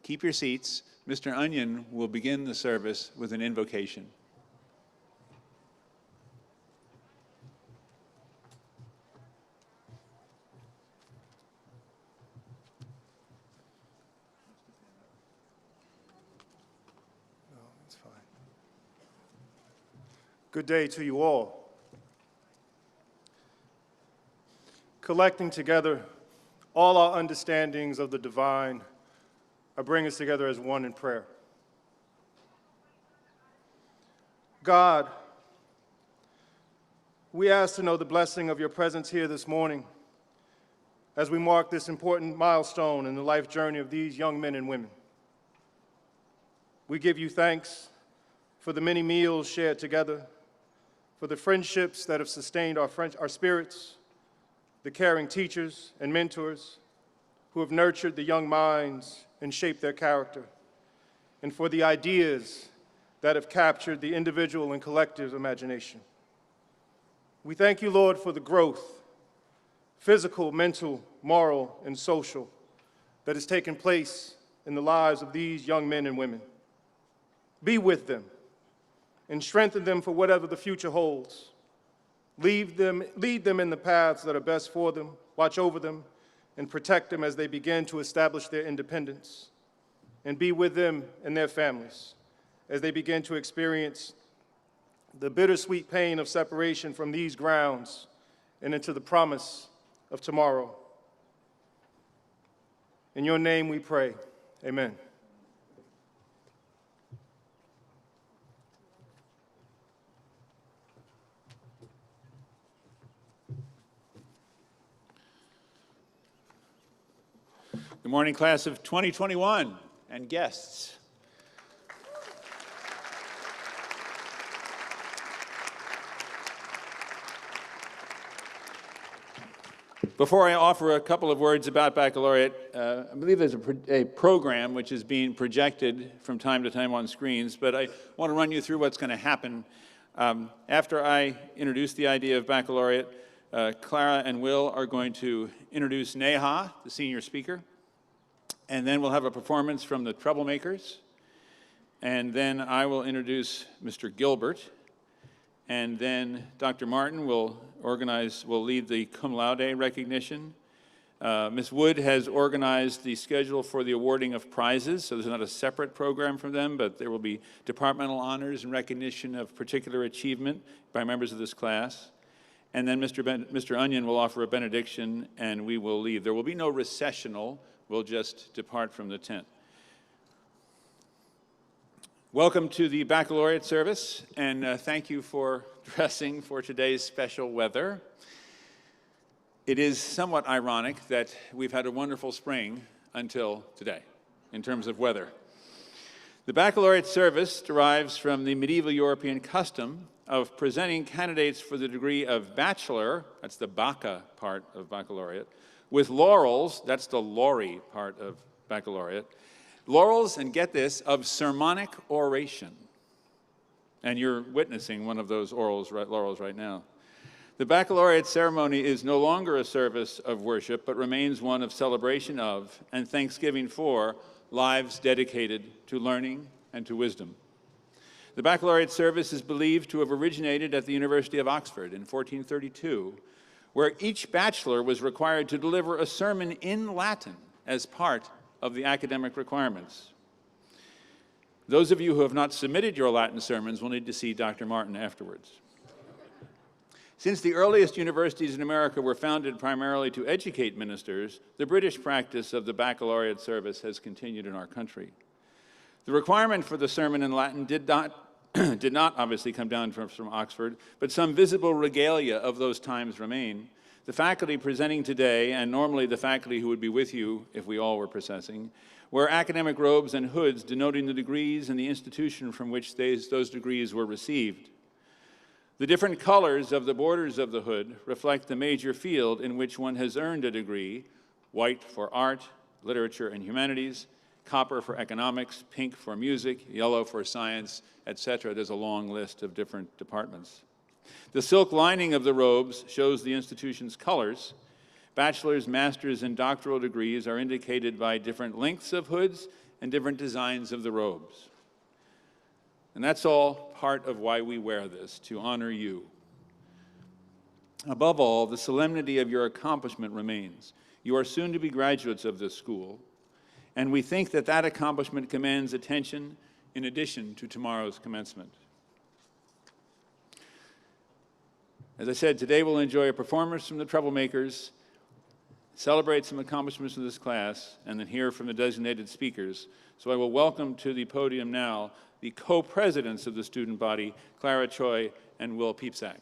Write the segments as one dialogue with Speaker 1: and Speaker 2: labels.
Speaker 1: keep your seats. Mr. Onion will begin the service with an invocation.
Speaker 2: Good day to you all. Collecting together all our understandings of the divine, I bring us together as one in prayer. God, we ask to know the blessing of your presence here this morning as we mark this important milestone in the life journey of these young men and women. We give you thanks for the many meals shared together, for the friendships that have sustained our spirits, the caring teachers and mentors who have nurtured the young minds and shaped their character, and for the ideas that have captured the individual and collective imagination. We thank you, Lord, for the growth, physical, mental, moral, and social, that has taken place in the lives of these young men and women. Be with them and strengthen them for whatever the future holds. Lead them in the paths that are best for them, watch over them, and protect them as they begin to establish their independence. And be with them and their families as they begin to experience the bittersweet pain of separation from these grounds and into the promise of tomorrow. In your name we pray, amen.
Speaker 1: Good morning, class of 2021 and guests. Before I offer a couple of words about Baccalaureate, I believe there's a program which is being projected from time to time on screens, but I want to run you through what's going to happen. After I introduce the idea of Baccalaureate, Clara and Will are going to introduce Neha, the senior speaker, and then we'll have a performance from the Troublemakers, and then I will introduce Mr. Gilbert, and then Dr. Martin will lead the cum laude recognition. Ms. Wood has organized the schedule for the awarding of prizes, so there's not a separate program from them, but there will be departmental honors and recognition of particular achievement by members of this class. And then Mr. Onion will offer a benediction, and we will leave. There will be no recessional. We'll just depart from the tent. Welcome to the Baccalaureate service, and thank you for dressing for today's special weather. It is somewhat ironic that we've had a wonderful spring until today, in terms of weather. The Baccalaureate service derives from the medieval European custom of presenting candidates for the degree of bachelor, that's the Bacca part of Baccalaureate, with laurels, that's the Laurie part of Baccalaureate, laurels, and get this, of sermonic oration. And you're witnessing one of those laurels right now. The Baccalaureate ceremony is no longer a service of worship, but remains one of celebration of and thanksgiving for lives dedicated to learning and to wisdom. The Baccalaureate service is believed to have originated at the University of Oxford in 1432, where each bachelor was required to deliver a sermon in Latin as part of the academic requirements. Those of you who have not submitted your Latin sermons will need to see Dr. Martin afterwards. Since the earliest universities in America were founded primarily to educate ministers, the British practice of the Baccalaureate service has continued in our country. The requirement for the sermon in Latin did not obviously come down from Oxford, but some visible regalia of those times remain. The faculty presenting today, and normally the faculty who would be with you if we all were presenting, wear academic robes and hoods denoting the degrees and the institution from which those degrees were received. The different colors of the borders of the hood reflect the major field in which one has earned a degree: white for art, literature, and humanities, copper for economics, pink for music, yellow for science, etc. There's a long list of different departments. The silk lining of the robes shows the institution's colors. Bachelor's, master's, and doctoral degrees are indicated by different lengths of hoods and different designs of the robes. And that's all part of why we wear this, to honor you. Above all, the solemnity of your accomplishment remains. You are soon to be graduates of this school, and we think that that accomplishment commands attention in addition to tomorrow's commencement. As I said, today we'll enjoy a performance from the Troublemakers, celebrate some accomplishments of this class, and then hear from the designated speakers. So I will welcome to the podium now the co-presidents of the student body, Clara Choi and Will Peepsack.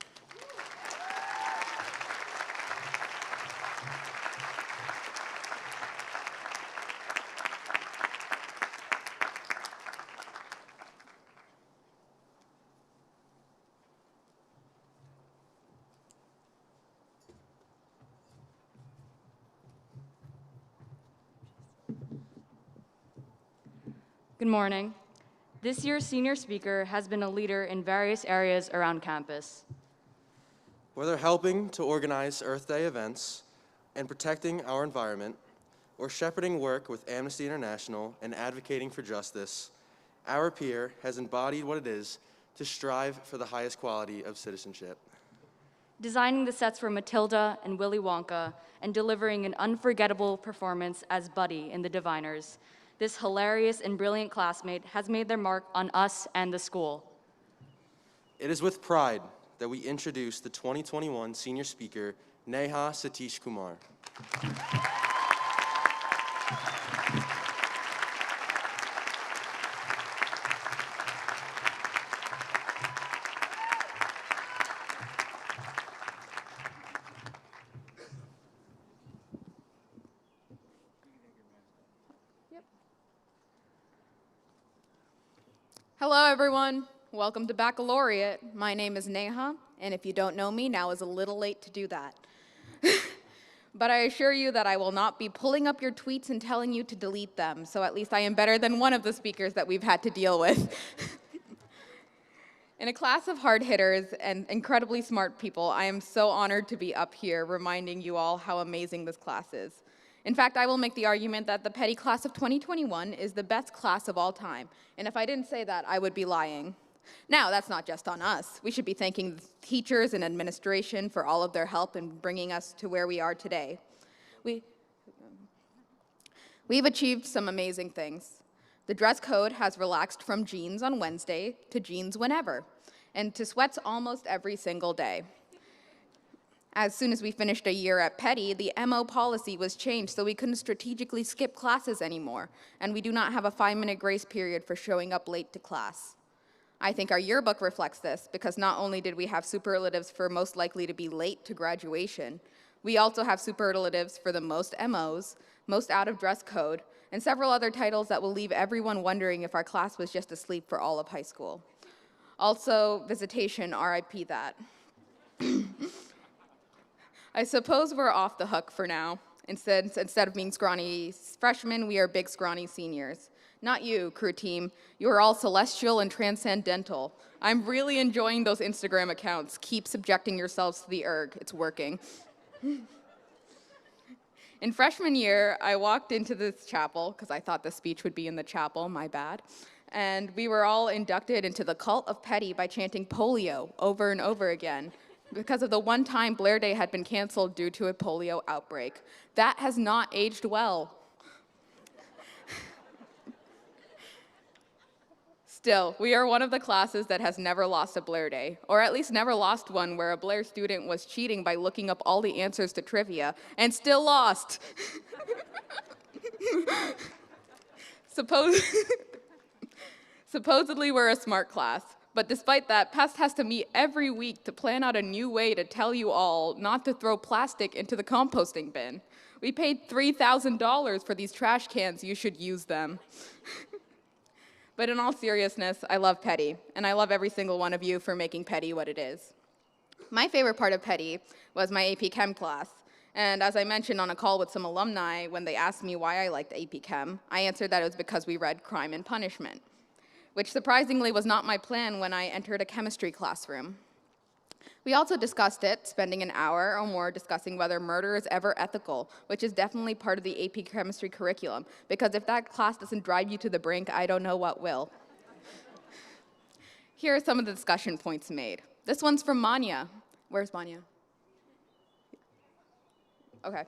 Speaker 3: Good morning. This year's senior speaker has been a leader in various areas around campus.
Speaker 4: Whether helping to organize Earth Day events and protecting our environment, or shepherding work with Amnesty International and advocating for justice, our peer has embodied what it is to strive for the highest quality of citizenship.
Speaker 3: Designing the sets for Matilda and Willy Wonka and delivering an unforgettable performance as Buddy in The Diviners, this hilarious and brilliant classmate has made their mark on us and the school.
Speaker 4: It is with pride that we introduce the 2021 senior speaker, Neha Satish Kumar.
Speaker 5: Hello, everyone. Welcome to Baccalaureate. My name is Neha, and if you don't know me, now is a little late to do that. But I assure you that I will not be pulling up your tweets and telling you to delete them, so at least I am better than one of the speakers that we've had to deal with. In a class of hard hitters and incredibly smart people, I am so honored to be up here reminding you all how amazing this class is. In fact, I will make the argument that the Petty class of 2021 is the best class of all time. And if I didn't say that, I would be lying. Now, that's not just on us. We should be thanking the teachers and administration for all of their help in bringing us to where we are today. We've achieved some amazing things. The dress code has relaxed from jeans on Wednesday to jeans whenever, and to sweats almost every single day. As soon as we finished a year at Petty, the MO policy was changed so we couldn't strategically skip classes anymore, and we do not have a 5-minute grace period for showing up late to class. I think our yearbook reflects this, because not only did we have superlatives for most likely to be late to graduation, we also have superlatives for the most MOs, most out of dress code, and several other titles that will leave everyone wondering if our class was just asleep for all of high school. Also, visitation, RIP that. I suppose we're off the hook for now. Instead of being scrawny freshmen, we are big scrawny seniors. Not you, crew team. You are all celestial and transcendental. I'm really enjoying those Instagram accounts. Keep subjecting yourselves to the erg. It's working. In freshman year, I walked into this chapel, because I thought the speech would be in the chapel, my bad. And we were all inducted into the cult of Petty by chanting polio over and over again, because of the one time Blair Day had been canceled due to a polio outbreak. That has not aged well. Still, we are one of the classes that has never lost a Blair Day, or at least never lost one where a Blair student was cheating by looking up all the answers to trivia and still lost. Supposedly we're a smart class. But despite that, Pest has to meet every week to plan out a new way to tell you all not to throw plastic into the composting bin. We paid $3,000 for these trash cans. You should use them. But in all seriousness, I love Petty, and I love every single one of you for making Petty what it is. My favorite part of Petty was my AP Chem class. And as I mentioned on a call with some alumni when they asked me why I liked AP Chem, I answered that it was because we read Crime and Punishment, which surprisingly was not my plan when I entered a chemistry classroom. We also discussed it, spending an hour or more discussing whether murder is ever ethical, which is definitely part of the AP chemistry curriculum, because if that class doesn't drive you to the brink, I don't know what will. Here are some of the discussion points made. This one's from Manya. Where's Manya? Okay.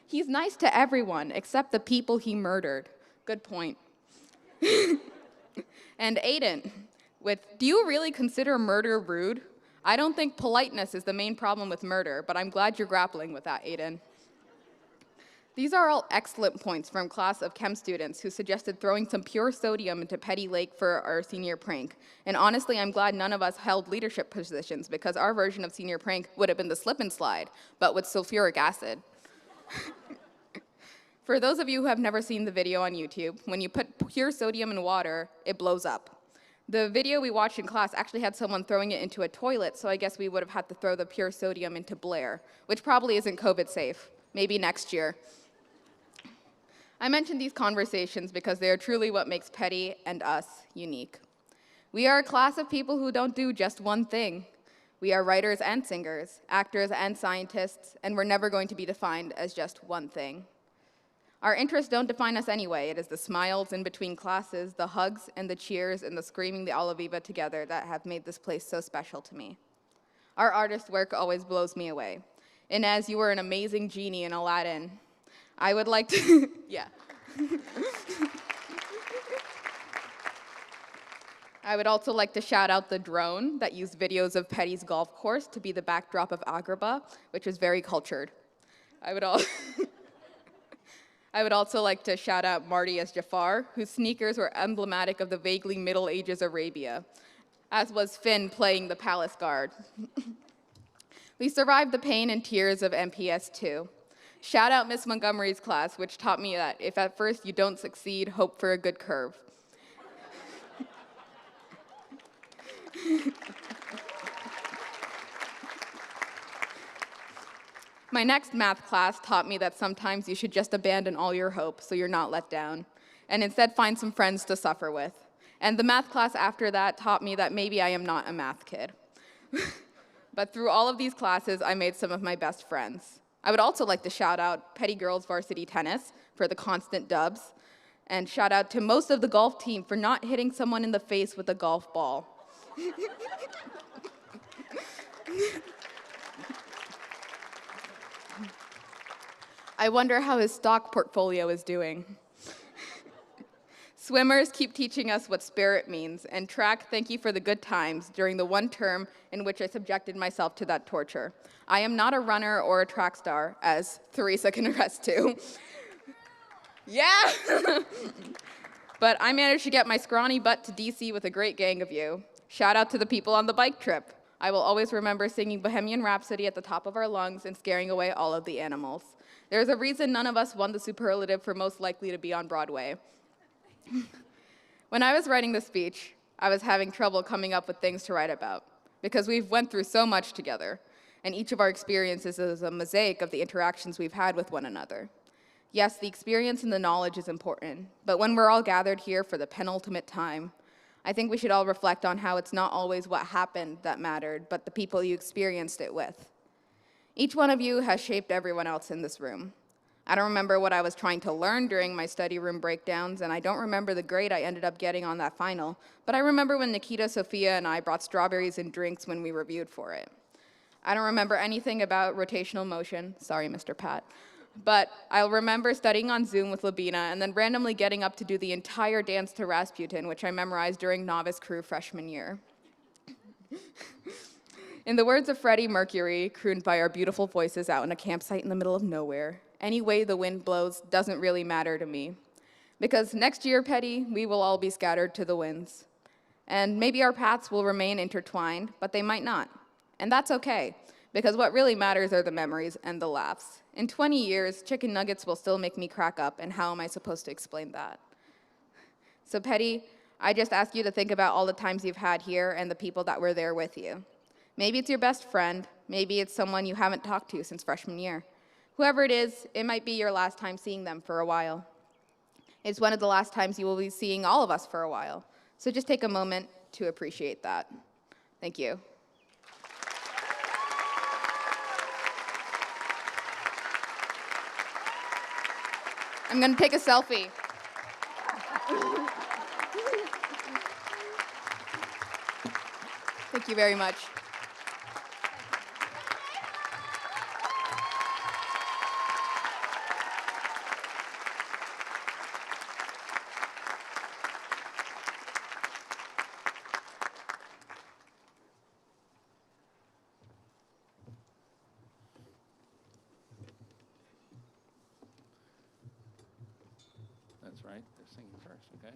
Speaker 5: He's nice to everyone except the people he murdered. Good point. And Aiden, with, do you really consider murder rude? I don't think politeness is the main problem with murder, but I'm glad you're grappling with that, Aiden. These are all excellent points from class of chem students who suggested throwing some pure sodium into Petty Lake for our senior prank. And honestly, I'm glad none of us held leadership positions because our version of senior prank would have been the slip and slide, but with sulfuric acid. For those of you who have never seen the video on YouTube, when you put pure sodium in water, it blows up. The video we watched in class actually had someone throwing it into a toilet, so I guess we would have had to throw the pure sodium into Blair, which probably isn't COVID safe. Maybe next year. I mentioned these conversations because they are truly what makes Petty and us unique. We are a class of people who don't do just one thing. We are writers and singers, actors and scientists, and we're never going to be defined as just one thing. Our interests don't define us anyway. It is the smiles in between classes, the hugs and the cheers and the screaming the Alla Viva together that have made this place so special to me. Our artist work always blows me away. Inez, you were an amazing genie in Aladdin. I would like to, yeah. I would also like to shout out the drone that used videos of Petty's golf course to be the backdrop of Agrabah, which was very cultured. I would also like to shout out Marty as Jafar, whose sneakers were emblematic of the vaguely Middle Ages Arabia, as was Finn playing the palace guard. We survived the pain and tears of MPS 2. Shout out Miss Montgomery's class, which taught me that if at first you don't succeed, hope for a good curve. My next math class taught me that sometimes you should just abandon all your hope so you're not let down, and instead find some friends to suffer with. And the math class after that taught me that maybe I am not a math kid. But through all of these classes, I made some of my best friends. I would also like to shout out Petty Girls Varsity Tennis for the constant dubs, and shout out to most of the golf team for not hitting someone in the face with a golf ball. I wonder how his stock portfolio is doing. Swimmers keep teaching us what spirit means, and track, thank you for the good times during the one term in which I subjected myself to that torture. I am not a runner or a track star, as Theresa can attest to. Yeah! But I managed to get my scrawny butt to DC with a great gang of you. Shout out to the people on the bike trip. I will always remember singing Bohemian Rhapsody at the top of our lungs and scaring away all of the animals. There's a reason none of us won the superlative for most likely to be on Broadway. When I was writing this speech, I was having trouble coming up with things to write about, because we've went through so much together, and each of our experiences is a mosaic of the interactions we've had with one another. Yes, the experience and the knowledge is important, but when we're all gathered here for the penultimate time, I think we should all reflect on how it's not always what happened that mattered, but the people you experienced it with. Each one of you has shaped everyone else in this room. I don't remember what I was trying to learn during my study room breakdowns, and I don't remember the grade I ended up getting on that final, but I remember when Nikita, Sophia, and I brought strawberries and drinks when we reviewed for it. I don't remember anything about rotational motion, sorry, Mr. Pat, but I'll remember studying on Zoom with Labina and then randomly getting up to do the entire dance to Rasputin, which I memorized during novice crew freshman year. In the words of Freddie Mercury, crooned by our beautiful voices out in a campsite in the middle of nowhere, any way the wind blows doesn't really matter to me. Because next year, Petty, we will all be scattered to the winds. And maybe our paths will remain intertwined, but they might not. And that's okay, because what really matters are the memories and the laughs. In 20 years, chicken nuggets will still make me crack up, and how am I supposed to explain that? So Petty, I just ask you to think about all the times you've had here and the people that were there with you. Maybe it's your best friend, maybe it's someone you haven't talked to since freshman year. Whoever it is, it might be your last time seeing them for a while. It's one of the last times you will be seeing all of us for a while. So just take a moment to appreciate that. Thank you. I'm going to take a selfie. Thank you very much.
Speaker 1: That's right, they're singing first, okay?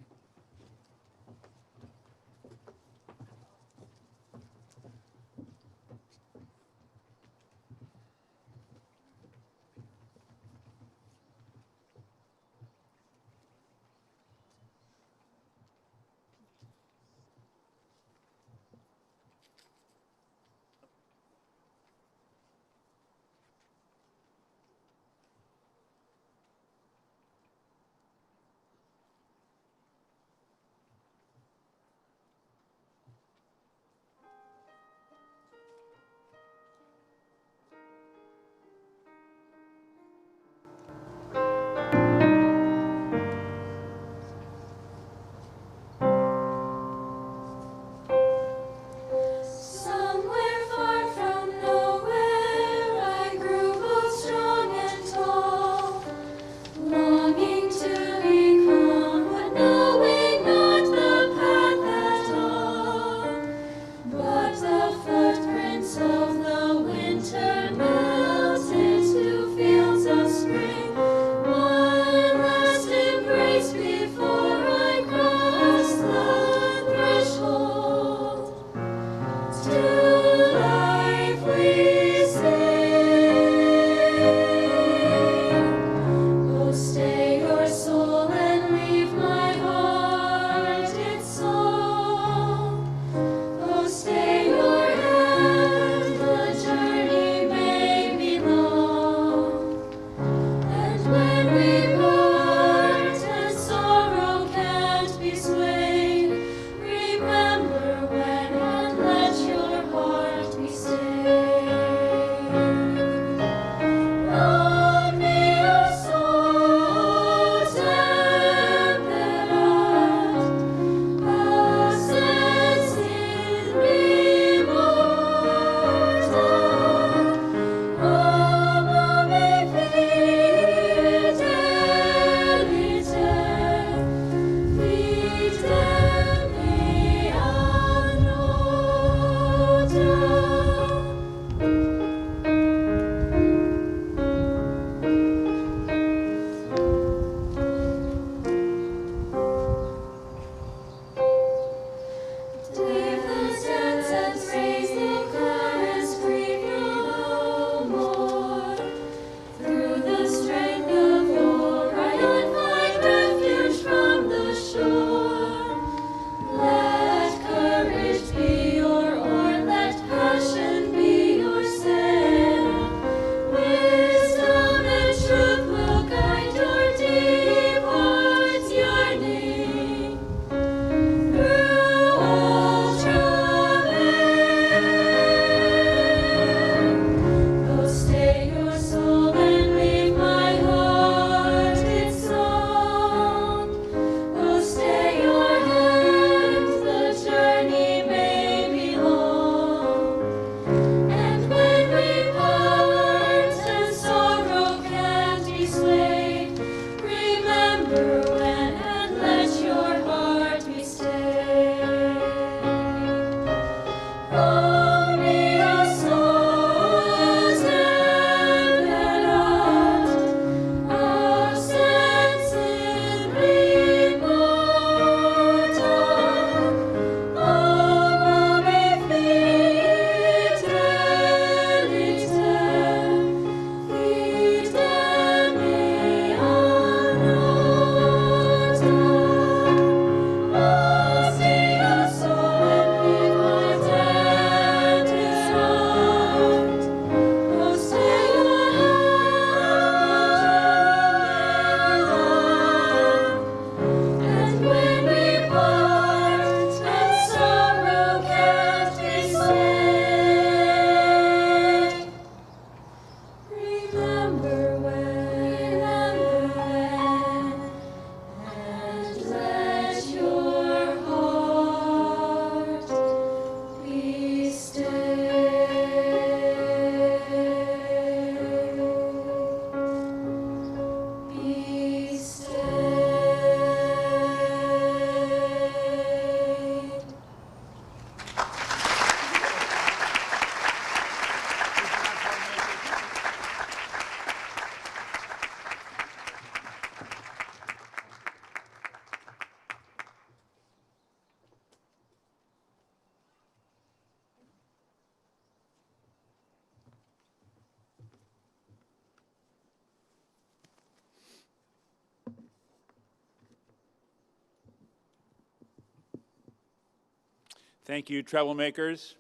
Speaker 1: Thank you, troublemakers.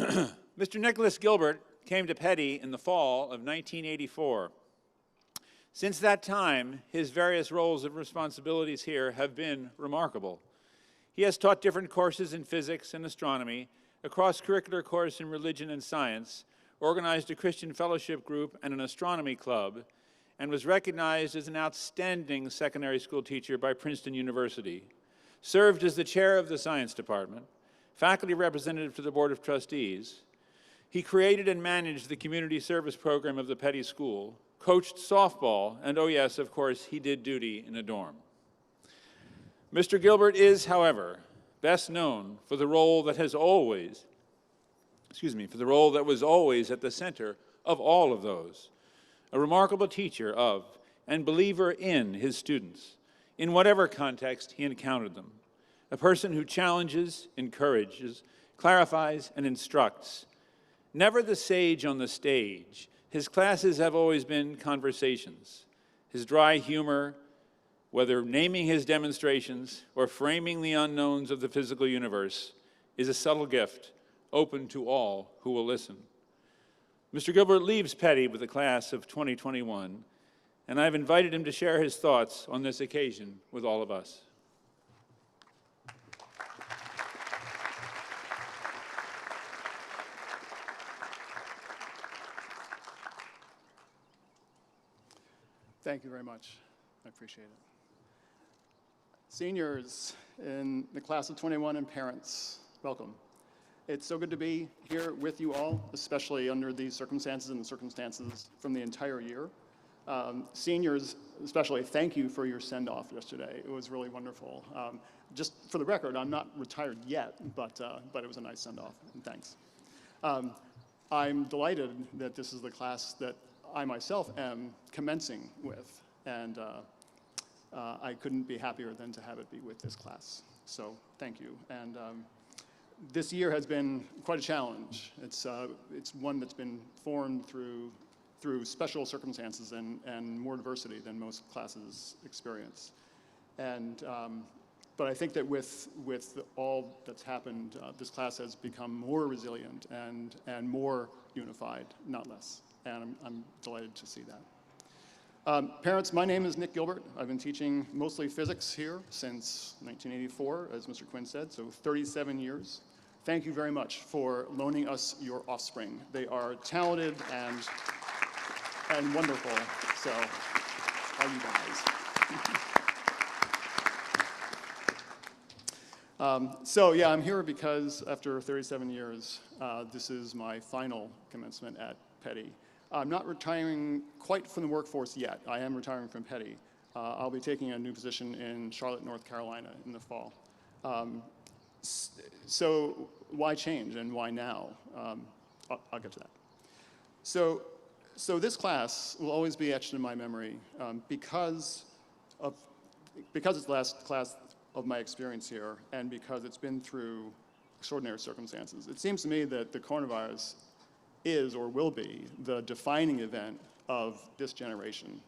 Speaker 1: Mr. Nicholas Gilbert came to Petty in the fall of 1984. Since that time, his various roles and responsibilities here have been remarkable. He has taught different courses in physics and astronomy, a cross-curricular course in religion and science, organized a Christian fellowship group and an astronomy club, and was recognized as an outstanding secondary school teacher by Princeton University, served as the chair of the science department, faculty representative to the Board of Trustees. He created and managed the community service program of the Petty School, coached softball, and oh yes, of course, he did duty in a dorm. Mr. Gilbert is, however, best known for the role that was always at the center of all of those. A remarkable teacher of and believer in his students, in whatever context he encountered them. A person who challenges, encourages, clarifies, and instructs. Never the sage on the stage, his classes have always been conversations. His dry humor, whether naming his demonstrations or framing the unknowns of the physical universe, is a subtle gift open to all who will listen. Mr. Gilbert leaves Petty with the class of 2021, and I've invited him to share his thoughts on this occasion with all of us.
Speaker 6: Thank you very much. I appreciate it. Seniors in the class of 21 and parents, welcome. It's so good to be here with you all, especially under these circumstances and the circumstances from the entire year. Seniors, especially, thank you for your send-off yesterday. It was really wonderful. Just for the record, I'm not retired yet, but it was a nice send-off, and thanks. I'm delighted that this is the class that I myself am commencing with, and I couldn't be happier than to have it be with this class. So thank you. And this year has been quite a challenge. It's one that's been formed through special circumstances and more diversity than most classes experience. And but I think that with all that's happened, this class has become more resilient and more unified, not less. And I'm delighted to see that. Parents, my name is Nick Gilbert. I've been teaching mostly physics here since 1984, as Mr. Quinn said, so 37 years. Thank you very much for loaning us your offspring. They are talented and wonderful, so all you guys. So yeah, I'm here because after 37 years, this is my final commencement at Petty. I'm not retiring quite from the workforce yet. I am retiring from Petty. I'll be taking a new position in Charlotte, North Carolina in the fall. So why change and why now? I'll get to that. So this class will always be etched in my memory because it's the last class of my experience here and because it's been through extraordinary circumstances. It seems to me that the coronavirus is or will be the defining event of this generation.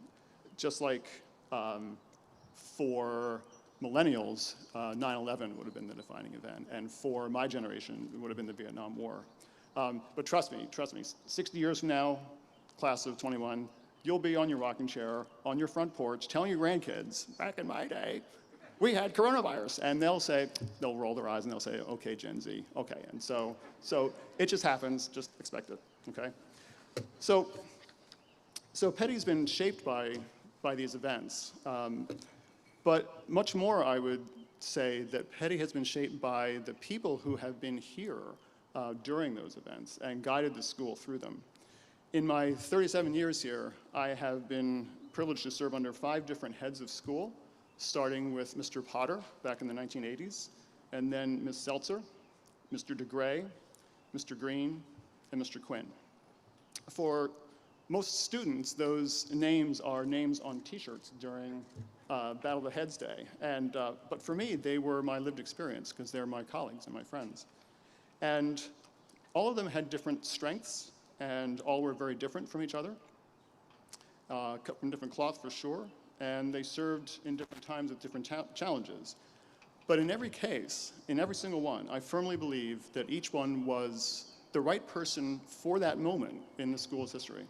Speaker 6: Just like for millennials, 9/11 would have been the defining event, and for my generation, it would have been the Vietnam War. But trust me, 60 years from now, class of 21, you'll be on your rocking chair, on your front porch, telling your grandkids, back in my day, we had coronavirus, and they'll roll their eyes and they'll say, okay, Gen Z, okay. And so it just happens, just expect it, okay? So Petty's been shaped by these events, but much more I would say that Petty has been shaped by the people who have been here during those events and guided the school through them. In my 37 years here, I have been privileged to serve under 5 different heads of school, starting with Mr. Potter back in the 1980s, and then Ms. Seltzer, Mr. DeGray, Mr. Green, and Mr. Quinn. For most students, those names are names on t-shirts during Battle of the Heads Day. But for me, they were my lived experience because they're my colleagues and my friends. And all of them had different strengths, and all were very different from each other, cut from different cloth for sure, and they served in different times with different challenges. But in every case, in every single one, I firmly believe that each one was the right person for that moment in the school's history.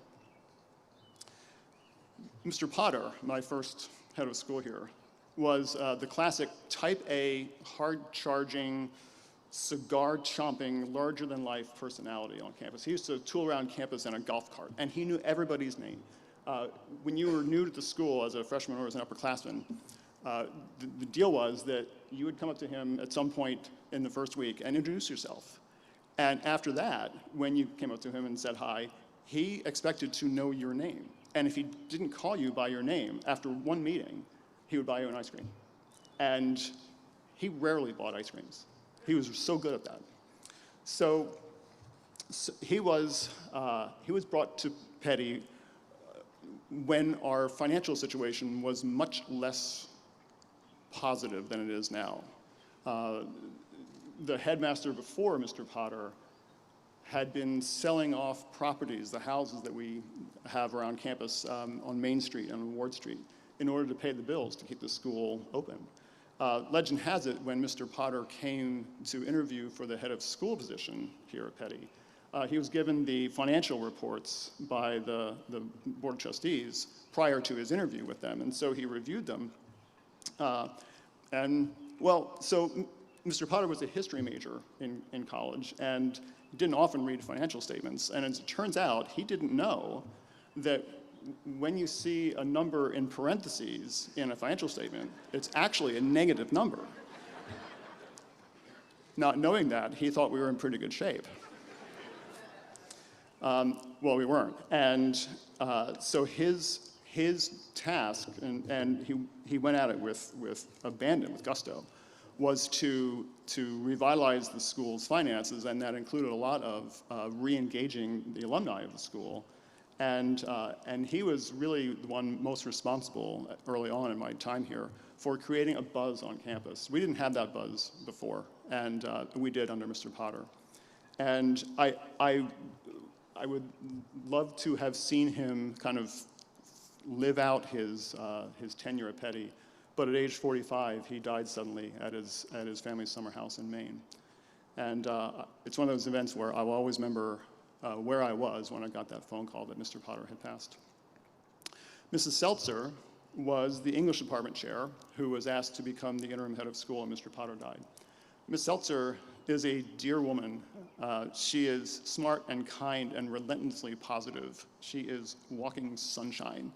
Speaker 6: Mr. Potter, my first head of school here, was the classic type A, hard-charging, cigar-chomping, larger-than-life personality on campus. He used to tool around campus in a golf cart, and he knew everybody's name. When you were new to the school as a freshman or as an upperclassman, the deal was that you would come up to him at some point in the first week and introduce yourself. And after that, when you came up to him and said hi, he expected to know your name. And if he didn't call you by your name, after one meeting, he would buy you an ice cream. And he rarely bought ice creams. He was so good at that. So he was brought to Petty when our financial situation was much less positive than it is now. The headmaster before Mr. Potter had been selling off properties, the houses that we have around campus on Main Street and on Ward Street, in order to pay the bills to keep the school open. Legend has it, when Mr. Potter came to interview for the head of school position here at Petty, he was given the financial reports by the Board of Trustees prior to his interview with them, and so he reviewed them. So Mr. Potter was a history major in college and didn't often read financial statements, and as it turns out, he didn't know that when you see a number in parentheses in a financial statement, it's actually a negative number. Not knowing that, he thought we were in pretty good shape. Well, we weren't. And so his task, and he went at it with abandon, with gusto, was to revitalize the school's finances, and that included a lot of re-engaging the alumni of the school. And he was really the one most responsible early on in my time here for creating a buzz on campus. We didn't have that buzz before, and we did under Mr. Potter. And I would love to have seen him kind of live out his tenure at Petty, but at age 45, he died suddenly at his family's summer house in Maine. And it's one of those events where I will always remember where I was when I got that phone call that Mr. Potter had passed. Mrs. Seltzer was the English department chair who was asked to become the interim head of school when Mr. Potter died. Ms. Seltzer is a dear woman. She is smart and kind and relentlessly positive. She is walking sunshine.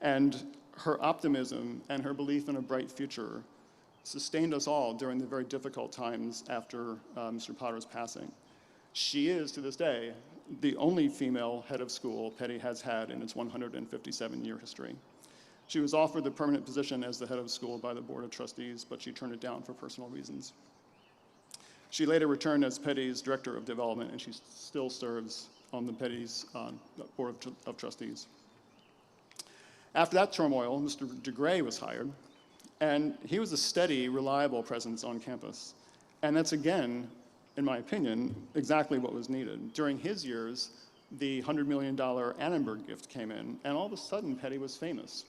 Speaker 6: And her optimism and her belief in a bright future sustained us all during the very difficult times after Mr. Potter's passing. She is, to this day, the only female head of school Petty has had in its 157-year history. She was offered the permanent position as the head of school by the Board of Trustees, but she turned it down for personal reasons. She later returned as Petty's Director of Development, and she still serves on the Petty's Board of Trustees. After that turmoil, Mr. DeGray was hired, and he was a steady, reliable presence on campus. And that's, again, in my opinion, exactly what was needed. During his years, the $100 million Annenberg gift came in, and all of a sudden, Petty was famous.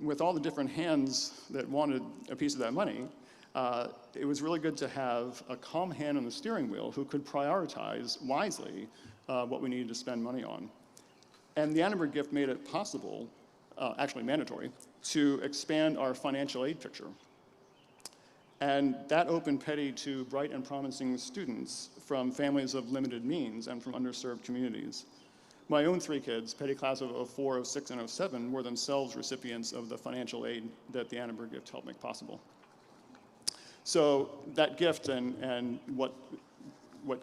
Speaker 6: With all the different hands that wanted a piece of that money, it was really good to have a calm hand on the steering wheel who could prioritize wisely what we needed to spend money on. And the Annenberg gift made it possible, actually mandatory, to expand our financial aid picture. And that opened Petty to bright and promising students from families of limited means and from underserved communities. My own 3 kids, Petty class of 04, 06, and 07, were themselves recipients of the financial aid that the Annenberg gift helped make possible. So that gift and what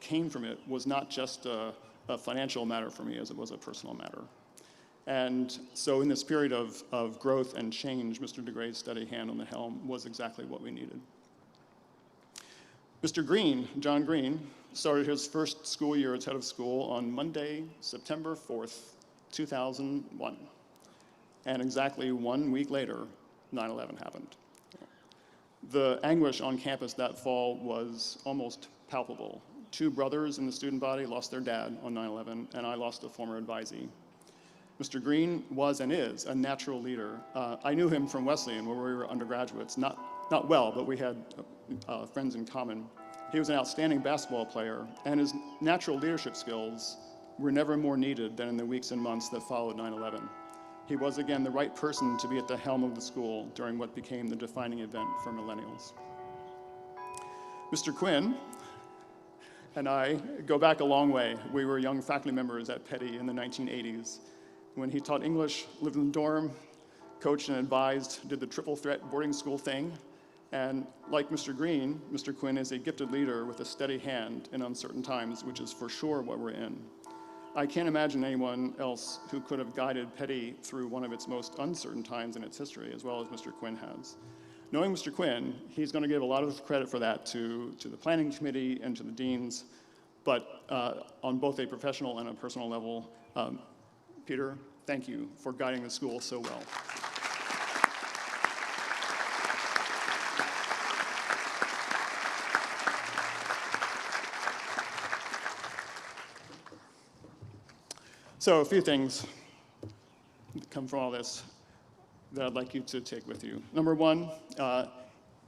Speaker 6: came from it was not just a financial matter for me as it was a personal matter. And so in this period of growth and change, Mr. DeGray's steady hand on the helm was exactly what we needed. Mr. Green, John Green, started his first school year as head of school on Monday, September 4th, 2001. And exactly 1 week later, 9/11 happened. The anguish on campus that fall was almost palpable. 2 brothers in the student body lost their dad on 9/11, and I lost a former advisee. Mr. Green was and is a natural leader. I knew him from Wesleyan, where we were undergraduates, not not well, but we had friends in common. He was an outstanding basketball player, and his natural leadership skills were never more needed than in the weeks and months that followed 9/11. He was again the right person to be at the helm of the school during what became the defining event for millennials. Mr. Quinn and I go back a long way. We were young faculty members at Petty in the 1980s when he taught English, lived in the dorm, coached and advised, did the triple threat boarding school thing. And like Mr. Green, Mr. Quinn is a gifted leader with a steady hand in uncertain times, which is for sure what we're in. I can't imagine anyone else who could have guided Petty through one of its most uncertain times in its history, as well as Mr. Quinn has. Knowing Mr. Quinn, he's going to give a lot of credit for that to the planning committee and to the deans, but on both a professional and a personal level, Peter, thank you for guiding the school so well. So a few things come from all this that I'd like you to take with you. Number one,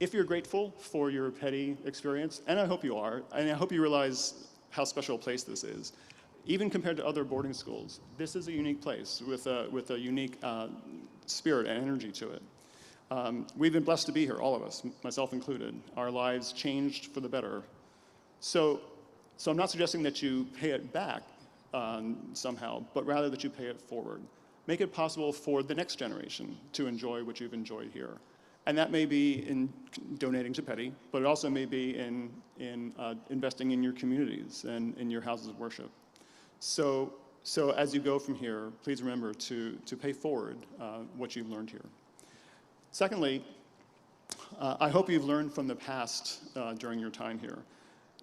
Speaker 6: if you're grateful for your Petty experience, and I hope you are, and I hope you realize how special a place this is, even compared to other boarding schools, this is a unique place with a unique spirit and energy to it. We've been blessed to be here, all of us, myself included. Our lives changed for the better. So I'm not suggesting that you pay it back somehow, but rather that you pay it forward. Make it possible for the next generation to enjoy what you've enjoyed here. And that may be in donating to Petty, but it also may be in investing in your communities and in your houses of worship. So as you go from here, please remember to pay forward what you've learned here. Secondly, I hope you've learned from the past during your time here.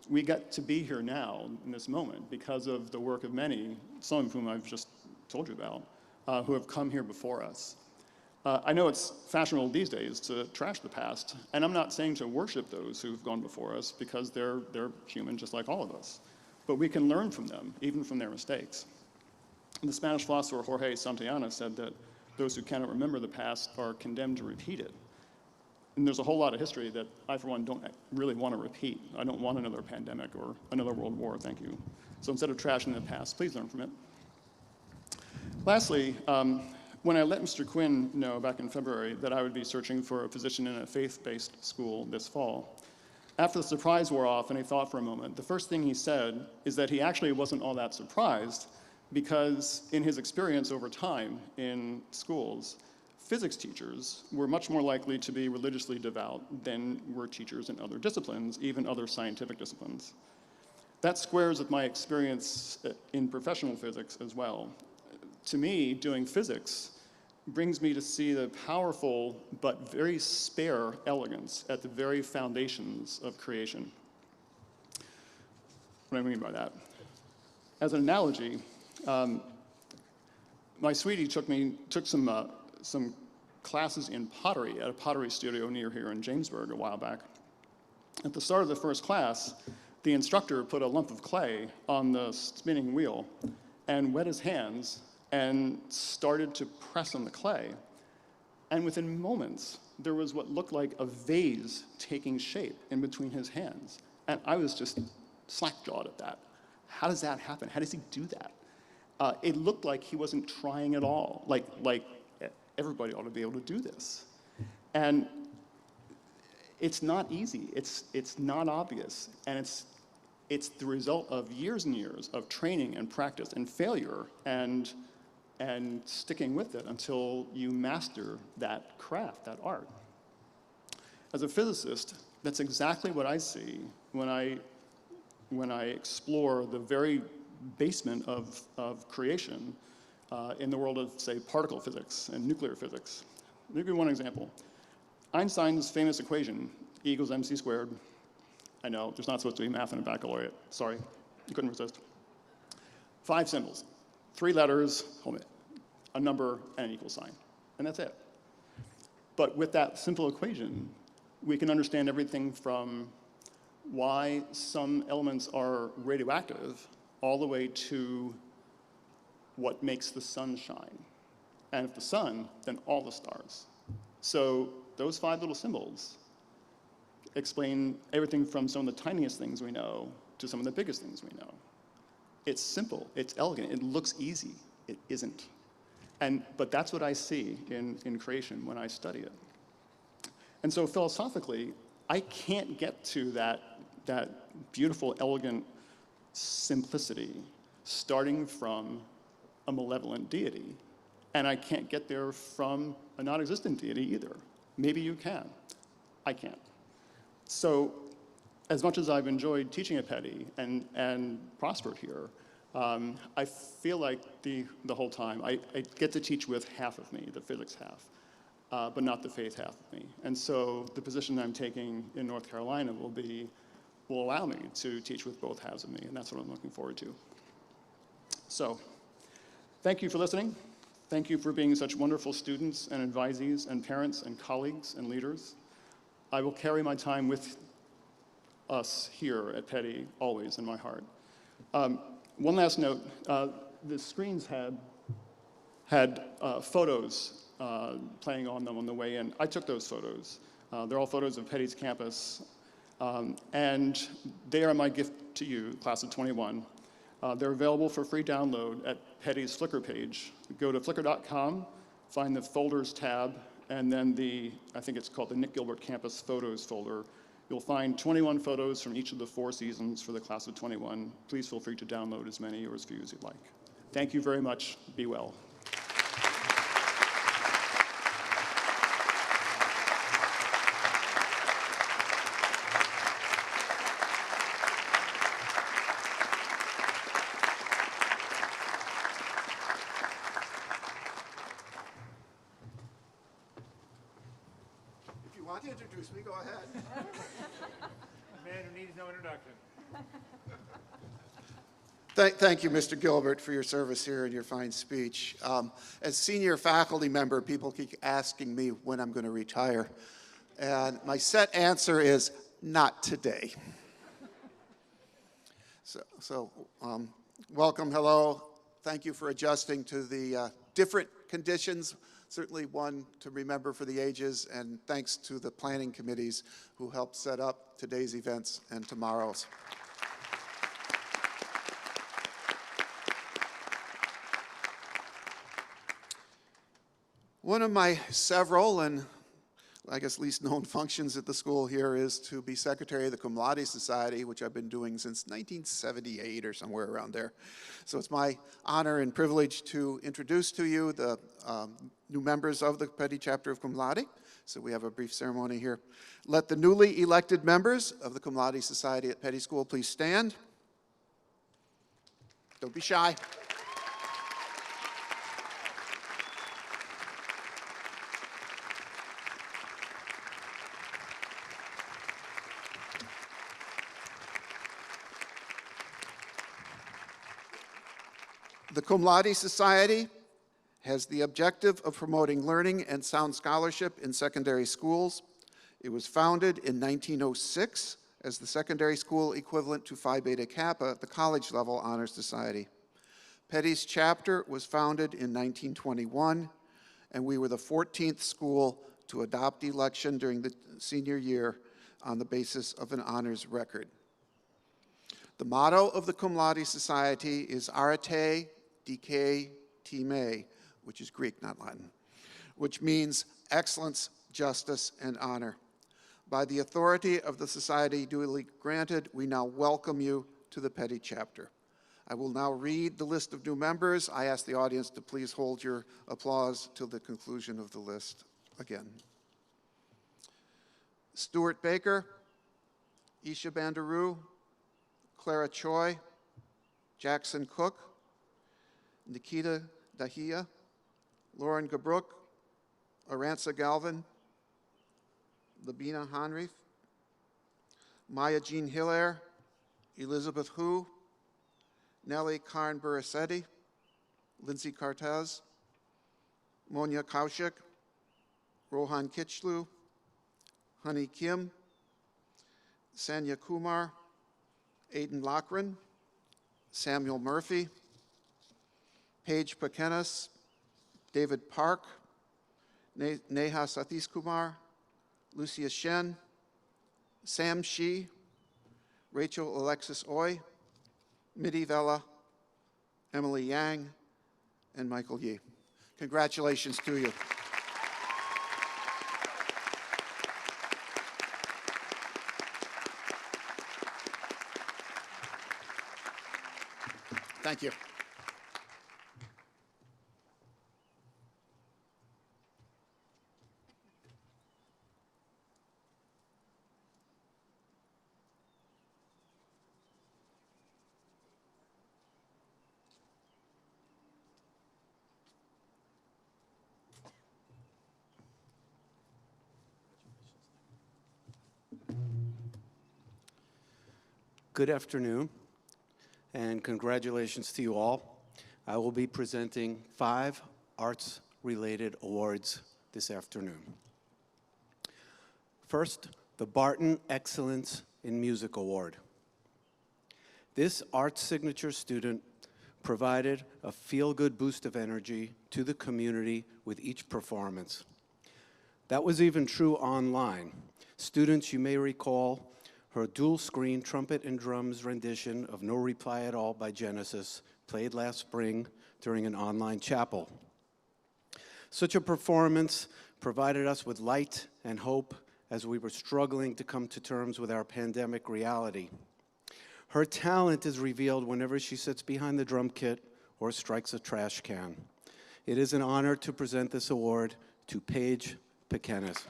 Speaker 6: We get to be here now in this moment because of the work of many, some of whom I've just told you about, who have come here before us. I know it's fashionable these days to trash the past, and I'm not saying to worship those who've gone before us because they're human just like all of us. But we can learn from them, even from their mistakes. The Spanish philosopher Jorge Santayana said that those who cannot remember the past are condemned to repeat it. And there's a whole lot of history that I, for one, don't really want to repeat. I don't want another pandemic or another world war, thank you. So instead of trashing the past, please learn from it. Lastly, when I let Mr. Quinn know back in February that I would be searching for a position in a faith-based school this fall, after the surprise wore off and he thought for a moment, the first thing he said is that he actually wasn't all that surprised because in his experience over time in schools, physics teachers were much more likely to be religiously devout than were teachers in other disciplines, even other scientific disciplines. That squares with my experience in professional physics as well. To me, doing physics brings me to see the powerful but very spare elegance at the very foundations of creation. What do I mean by that? As an analogy, my sweetie took some classes in pottery at a pottery studio near here in Jamesburg a while back. At the start of the first class, the instructor put a lump of clay on the spinning wheel and wet his hands and started to press on the clay. And within moments, there was what looked like a vase taking shape in between his hands. And I was just slack-jawed at that. How does that happen? How does he do that? It looked like he wasn't trying at all, like everybody ought to be able to do this. And it's not easy, it's not obvious, and it's the result of years and years of training and practice and failure and sticking with it until you master that craft, that art. As a physicist, that's exactly what I see when I explore the very basement of creation in the world of, say, particle physics and nuclear physics. Let me give you one example. Einstein's famous equation, E equals mc squared. I know, there's not supposed to be math in a baccalaureate. Sorry, you couldn't resist. 5 symbols, 3 letters, a number, and an equal sign. And that's it. But with that simple equation, we can understand everything from why some elements are radioactive all the way to what makes the sun shine. And if the sun, then all the stars. So those 5 little symbols explain everything from some of the tiniest things we know to some of the biggest things we know. It's simple, it's elegant, it looks easy. It isn't. But that's what I see in creation when I study it. And so philosophically, I can't get to that beautiful, elegant simplicity starting from a malevolent deity. And I can't get there from a non-existent deity either. Maybe you can. I can't. So as much as I've enjoyed teaching at Petty and prospered here, I feel like the whole time I get to teach with half of me, the physics half, but not the faith half of me. And so the position I'm taking in North Carolina will allow me to teach with both halves of me, and that's what I'm looking forward to. So thank you for listening. Thank you for being such wonderful students and advisees and parents and colleagues and leaders. I will carry my time with us here at Petty always in my heart. One last note, the screens had photos playing on them on the way in. I took those photos. They're all photos of Petty's campus, and they are my gift to you, class of 21. They're available for free download at Petty's Flickr page. Go to flickr.com, find the folders tab, and then I think it's called the Nick Gilbert Campus Photos folder. You'll find 21 photos from each of the 4 seasons for the class of 21. Please feel free to download as many or as few as you'd like. Thank you very much. Be well.
Speaker 7: If you want to introduce me, go ahead.
Speaker 1: Man who needs no introduction.
Speaker 7: Thank you, Mr. Gilbert, for your service here and your fine speech. As senior faculty member, people keep asking me when I'm going to retire. And my set answer is, not today. So welcome, hello. Thank you for adjusting to the different conditions. Certainly one to remember for the ages, and thanks to the planning committees who helped set up today's events and tomorrow's. One of my several, and I guess least known functions at the school here, is to be secretary of the Cum Laude Society, which I've been doing since 1978 or somewhere around there. So it's my honor and privilege to introduce to you the new members of the Petty Chapter of Cum Laude. So we have a brief ceremony here. Let the newly elected members of the Cum Laude Society at Petty School please stand. Don't be shy. The Cum Laude Society has the objective of promoting learning and sound scholarship in secondary schools. It was founded in 1906 as the secondary school equivalent to Phi Beta Kappa, the college level honor society. Petty's chapter was founded in 1921, and we were the 14th school to adopt election during the senior year on the basis of an honors record. The motto of the Cum Laude Society is Arete Dike Time, which is Greek, not Latin, which means excellence, justice, and honor. By the authority of the society duly granted, we now welcome you to the Petty chapter. I will now read the list of new members. I ask the audience to please hold your applause till the conclusion of the list again. Stuart Baker, Isha Bandaroo, Clara Choi, Jackson Cook, Nikita Dahia, Lauren Gabrook, Aranza Galvin, Labina Hanreef, Maya Jean Hilaire, Elizabeth Hu, Nellie Karn Burasetti, Lindsay Cartez, Monia Kaushik, Rohan Kichlu, Honey Kim, Sanya Kumar, Aidan Lochran, Samuel Murphy, Paige Pakenas, David Park, Neha Satish Kumar, Lucia Shen, Sam Shi, Rachel Alexis Oy, Midi Vela, Emily Yang, and Michael Yee. Congratulations to you. Thank you.
Speaker 8: Good afternoon, and congratulations to you all. I will be presenting 5 arts-related awards this afternoon. First, the Barton Excellence in Music Award. This art signature student provided a feel-good boost of energy to the community with each performance. That was even true online. Students, you may recall, her dual-screen trumpet and drums rendition of No Reply at All by Genesis played last spring during an online chapel. Such a performance provided us with light and hope as we were struggling to come to terms with our pandemic reality. Her talent is revealed whenever she sits behind the drum kit or strikes a trash can. It is an honor to present this award to Paige Pequenas.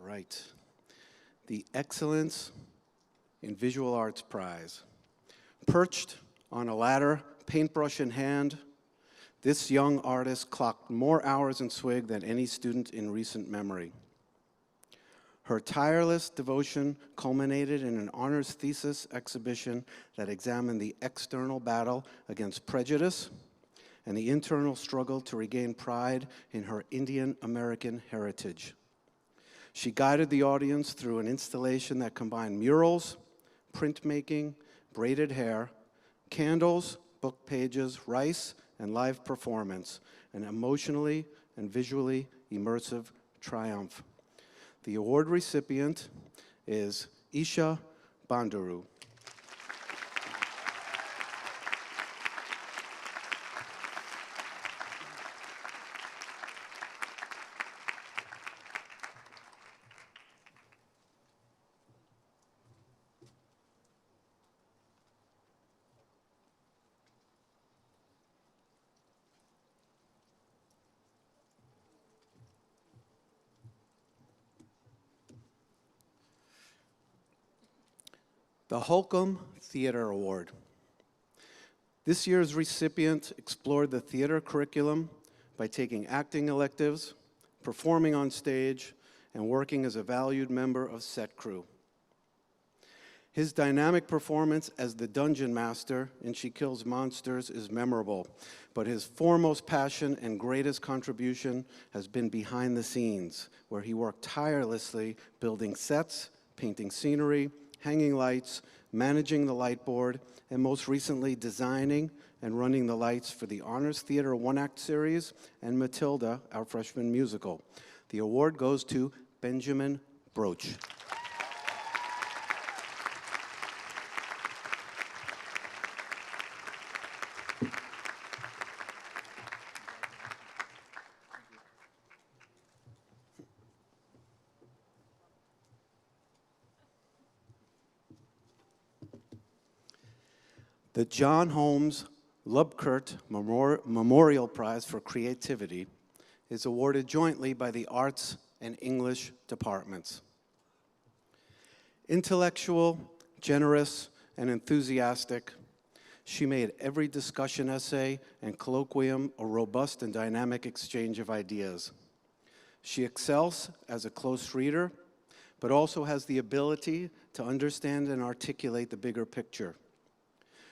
Speaker 8: Right. The Excellence in Visual Arts Prize. Perched on a ladder, paintbrush in hand, this young artist clocked more hours in swig than any student in recent memory. Her tireless devotion culminated in an honors thesis exhibition that examined the external battle against prejudice and the internal struggle to regain pride in her Indian American heritage. She guided the audience through an installation that combined murals, printmaking, braided hair, candles, book pages, rice, and live performance, an emotionally and visually immersive triumph. The award recipient is Isha Bandaru. The Holcomb Theater Award. This year's recipient explored the theater curriculum by taking acting electives, performing on stage, and working as a valued member of set crew. His dynamic performance as the dungeon master in She Kills Monsters is memorable, but his foremost passion and greatest contribution has been behind the scenes, where he worked tirelessly building sets, painting scenery, hanging lights, managing the light board, and most recently designing and running the lights for the Honors Theater one-act series and Matilda, our freshman musical. The award goes to Benjamin Broach. The John Holmes Lubkert Memorial Prize for Creativity is awarded jointly by the Arts and English departments. Intellectual, generous, and enthusiastic, She made every discussion essay and colloquium a robust and dynamic exchange of ideas. She excels as a close reader, but also has the ability to understand and articulate the bigger picture.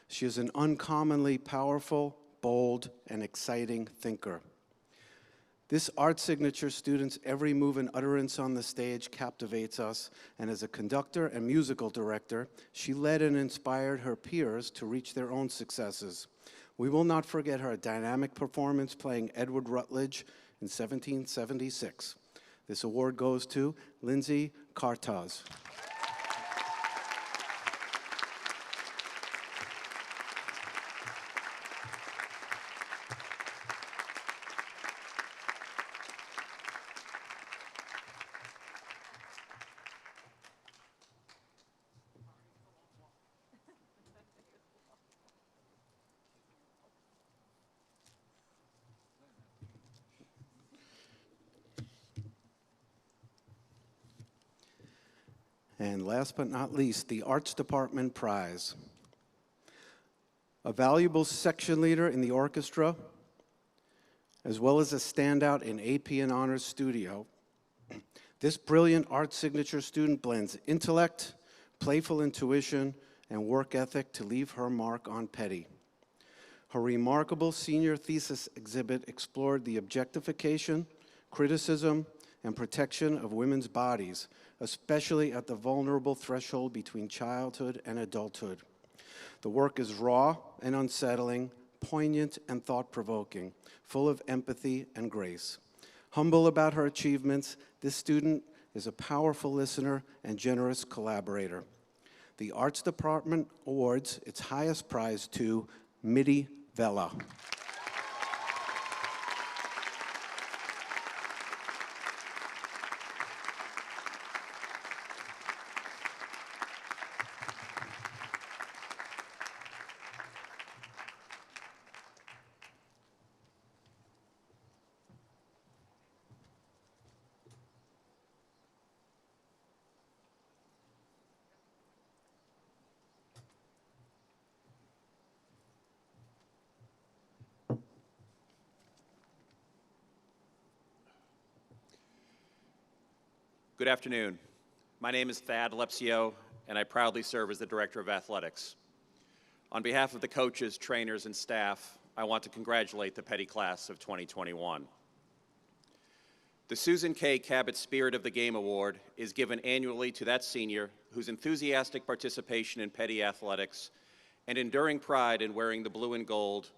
Speaker 8: She is an uncommonly powerful, bold, and exciting thinker. This art signature student's every move and utterance on the stage captivates us, and as a conductor and musical director, she led and inspired her peers to reach their own successes. We will not forget her dynamic performance playing Edward Rutledge in 1776. This award goes to Lindsay Kartaz. And last but not least, the Arts Department Prize. A valuable section leader in the orchestra, as well as a standout in AP and Honors Studio, this brilliant art signature student blends intellect, playful intuition, and work ethic to leave her mark on Petty. Her remarkable senior thesis exhibit explored the objectification, criticism, and protection of women's bodies, especially at the vulnerable threshold between childhood and adulthood. The work is raw and unsettling, poignant and thought-provoking, full of empathy and grace. Humble about her achievements, this student is a powerful listener and generous collaborator. The Arts Department awards its highest prize to Midi Vela.
Speaker 9: Good afternoon. My name is Thad Lepsio, and I proudly serve as the Director of Athletics. On behalf of the coaches, trainers, and staff, I want to congratulate the Petty Class of 2021. The Susan K. Cabot Spirit of the Game Award is given annually to that senior whose enthusiastic participation in Petty athletics and enduring pride in wearing the blue and gold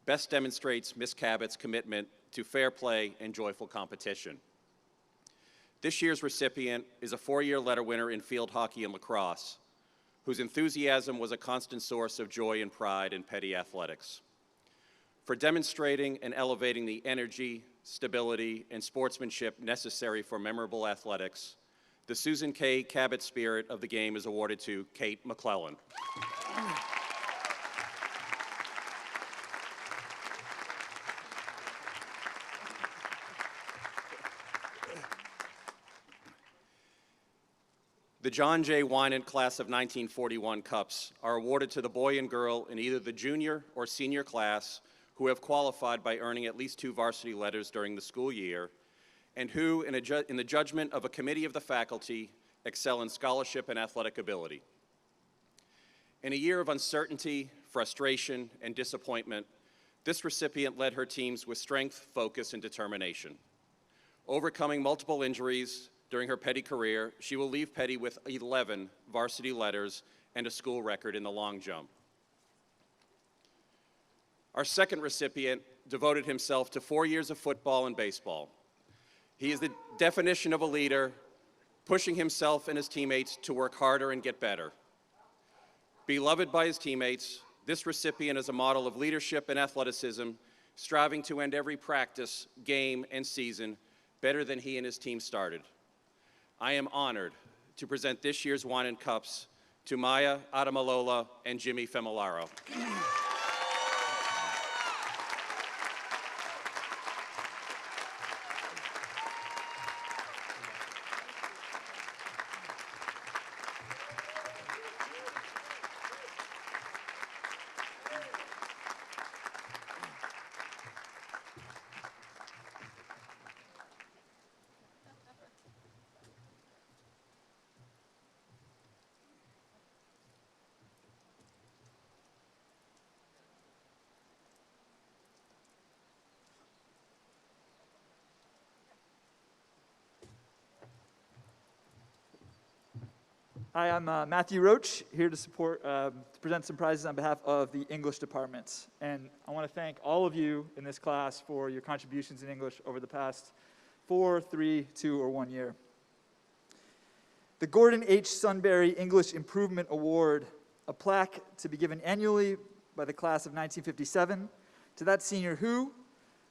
Speaker 9: best demonstrates Miss Cabot's commitment to fair play and joyful competition. This year's recipient is a four-year letter winner in field hockey and lacrosse, whose enthusiasm was a constant source of joy and pride in Petty athletics. For demonstrating and elevating the energy, stability, and sportsmanship necessary for memorable athletics, the Susan K. Cabot Spirit of the Game is awarded to Kate McClellan. The John J. Winant Class of 1941 Cups are awarded to the boy and girl in either the junior or senior class who have qualified by earning at least 2 varsity letters during the school year, and who, in the judgment of a committee of the faculty, excel in scholarship and athletic ability. In a year of uncertainty, frustration, and disappointment, this recipient led her teams with strength, focus, and determination. Overcoming multiple injuries during her Petty career, she will leave Petty with 11 varsity letters and a school record in the long jump. Our second recipient devoted himself to 4 years of football and baseball. He is the definition of a leader, pushing himself and his teammates to work harder and get better. Beloved by his teammates, this recipient is a model of leadership and athleticism, striving to end every practice, game, and season better than he and his team started. I am honored to present this year's Winant Cups to Maya Adamalola and Jimmy Femilaro.
Speaker 10: Hi, I'm Matthew Roach, here to present some prizes on behalf of the English department. And I want to thank all of you in this class for your contributions in English over the past 4, 3, 2, or 1 year. The Gordon H. Sunbury English Improvement Award, a plaque to be given annually by the class of 1957 to that senior who,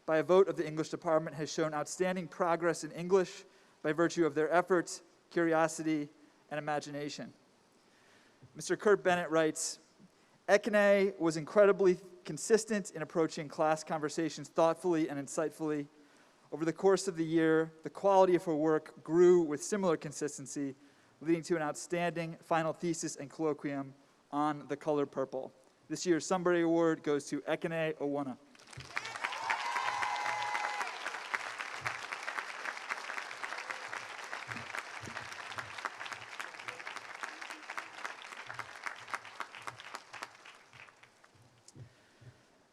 Speaker 10: by a vote of the English department, has shown outstanding progress in English by virtue of their efforts, curiosity, and imagination. Mr. Kurt Bennett writes, Ekene was incredibly consistent in approaching class conversations thoughtfully and insightfully. Over the course of the year, the quality of her work grew with similar consistency, leading to an outstanding final thesis and colloquium on the color purple. This year's Sunbury Award goes to Ekene Owona.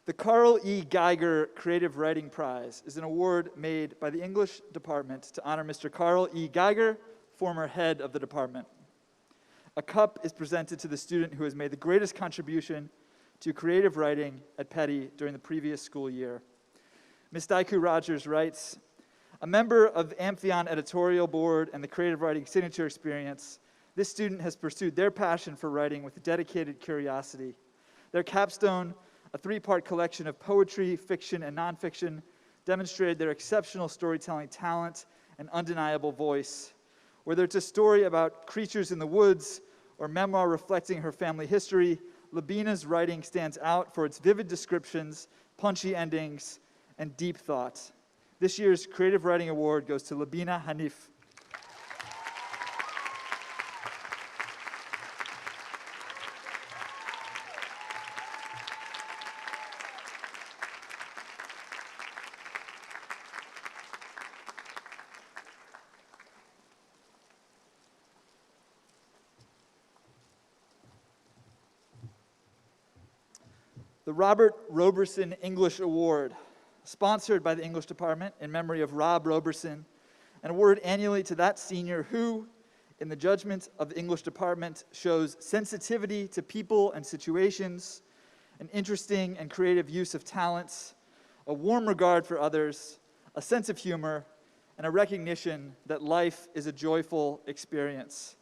Speaker 10: The Carl E. Geiger Creative Writing Prize is an award made by the English department to honor Mr. Carl E. Geiger, former head of the department. A cup is presented to the student who has made the greatest contribution to creative writing at Petty during the previous school year. Ms. Daiku Rogers writes, a member of the Amphion editorial board and the creative writing signature experience, this student has pursued their passion for writing with dedicated curiosity. Their capstone, a 3-part collection of poetry, fiction, and nonfiction, demonstrated their exceptional storytelling talent and undeniable voice. Whether it's a story about creatures in the woods or memoir reflecting her family history, Labina's writing stands out for its vivid descriptions, punchy endings, and deep thought. This year's Creative Writing Award goes to Labina Hanif. The Robert Roberson English Award, sponsored by the English department in memory of Rob Roberson, and awarded annually to that senior who, in the judgment of the English department, shows sensitivity to people and situations, an interesting and creative use of talents, a warm regard for others, a sense of humor, and a recognition that life is a joyful experience.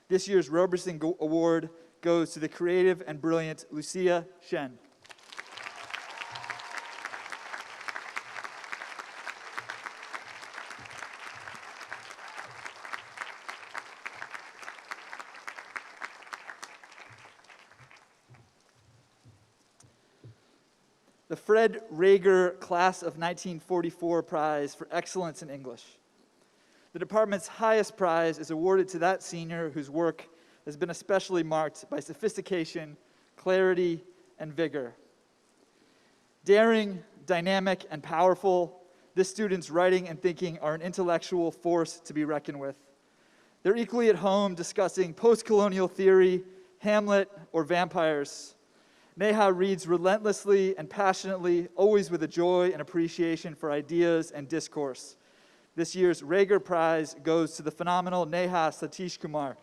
Speaker 10: This year's Roberson Award goes to the creative and brilliant Lucia Shen. The Fred Rager Class of 1944 Prize for Excellence in English. The department's highest prize is awarded to that senior whose work has been especially marked by sophistication, clarity, and vigor. Daring, dynamic, and powerful, this student's writing and thinking are an intellectual force to be reckoned with. They're equally at home discussing post-colonial theory, Hamlet, or vampires. Neha reads relentlessly and passionately, always with a joy and appreciation for ideas and discourse. This year's Rager Prize goes to the phenomenal Neha Satish Kumar.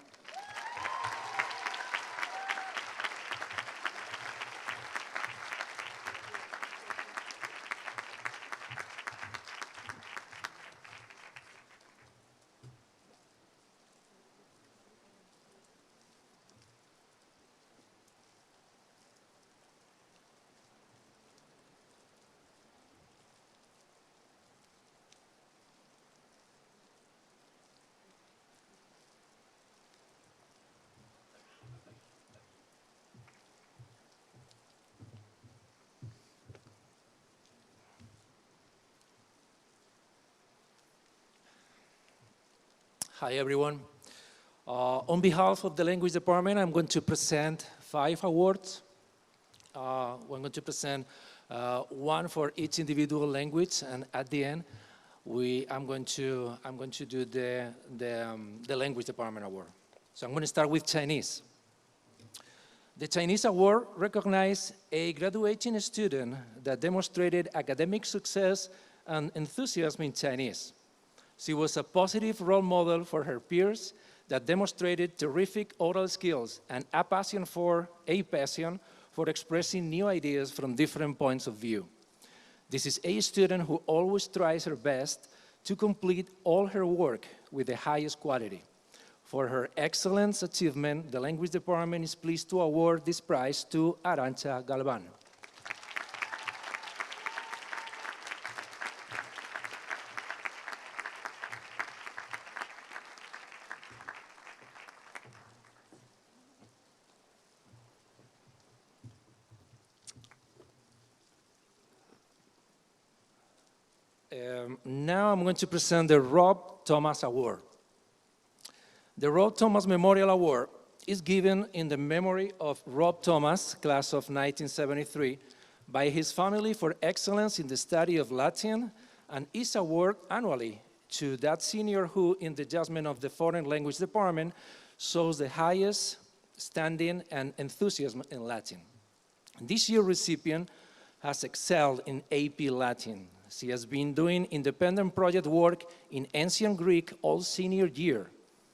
Speaker 11: Hi, everyone. On behalf of the Language Department, I'm going to present 5 awards. We're going to present one for each individual language, and at the end, I'm going to do the Language Department Award. So I'm going to start with Chinese. The Chinese Award recognized a graduating student that demonstrated academic success and enthusiasm in Chinese. She was a positive role model for her peers, that demonstrated terrific oral skills and a passion for expressing new ideas from different points of view. This is a student who always tries her best to complete all her work with the highest quality. For her excellent achievement, the Language Department is pleased to award this prize to Arantxa Galvan. Now I'm going to present the Rob Thomas Award. The Rob Thomas Memorial Award is given in the memory of Rob Thomas, class of 1973, by his family for excellence in the study of Latin, and is awarded annually to that senior who, in the judgment of the Foreign Language Department, shows the highest standing and enthusiasm in Latin. This year's recipient has excelled in AP Latin. She has been doing independent project work in ancient Greek all senior year.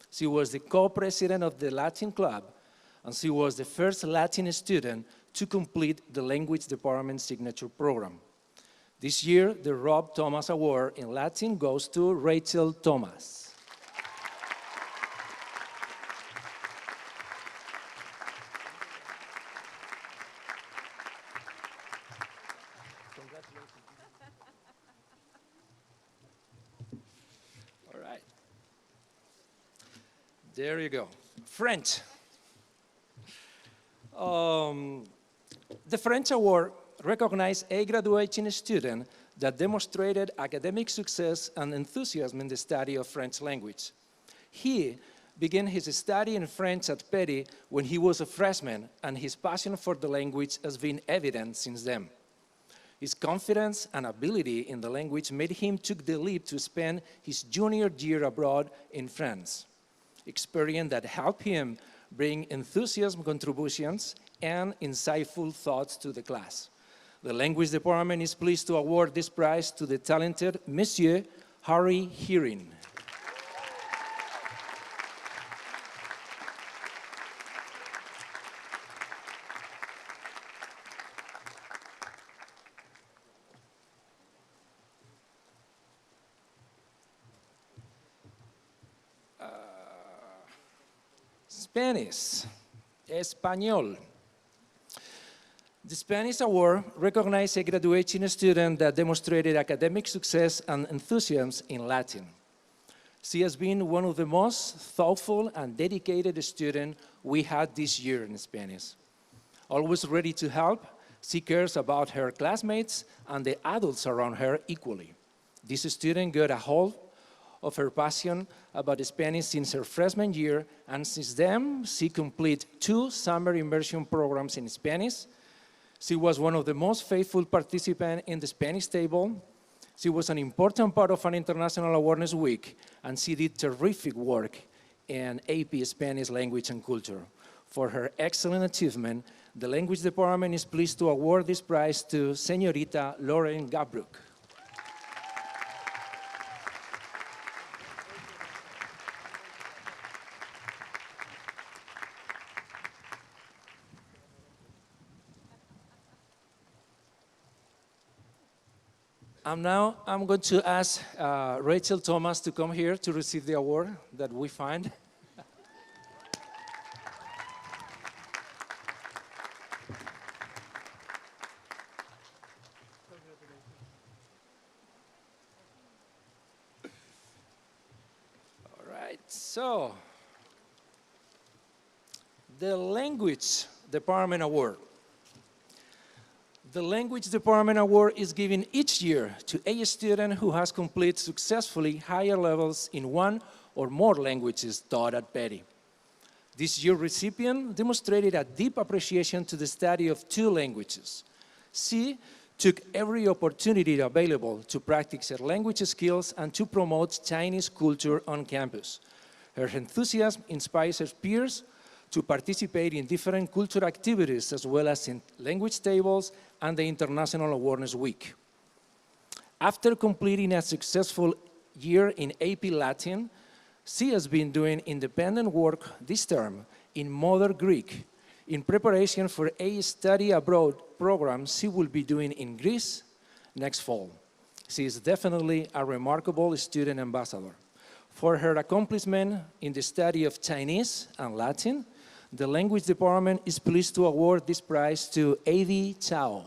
Speaker 11: She was the co-president of the Latin Club, and she was the first Latin student to complete the Language Department signature program. This year, the Rob Thomas Award in Latin goes to Rachel Thomas. All right. There you go. French. The French Award recognized a graduating student that demonstrated academic success and enthusiasm in the study of French language. He began his study in French at Petty when he was a freshman, and his passion for the language has been evident since then. His confidence and ability in the language made him take the leap to spend his junior year abroad in France, experience that helped him bring enthusiasm contributions and insightful thoughts to the class. The Language Department is pleased to award this prize to the talented Monsieur Harry Hearing. Spanish, Español. The Spanish Award recognized a graduating student that demonstrated academic success and enthusiasm in Latin. She has been one of the most thoughtful and dedicated students we had this year in Spanish. Always ready to help, she cares about her classmates and the adults around her equally. This student got a hold of her passion about Spanish since her freshman year, and since then, she completed 2 summer immersion programs in Spanish. She was one of the most faithful participants in the Spanish table. She was an important part of an International Awareness Week, and she did terrific work in AP Spanish Language and Culture. For her excellent achievement, the Language Department is pleased to award this prize to Señorita Lauren Gabrook. Now I'm going to ask Rachel Thomas to come here to receive the award that we find. All right, so the Language Department Award. The Language Department Award is given each year to a student who has completed successfully higher levels in one or more languages taught at Petty. This year's recipient demonstrated a deep appreciation to the study of 2 languages. She took every opportunity available to practice her language skills and to promote Chinese culture on campus. Her enthusiasm inspires her peers to participate in different cultural activities as well as in language tables and the International Awareness Week. After completing a successful year in AP Latin, She has been doing independent work this term in Modern Greek in preparation for a study abroad program she will be doing in Greece next fall. She is definitely a remarkable student ambassador. For her accomplishment in the study of Chinese and Latin, the language department is pleased to award this prize to A.D. Chao.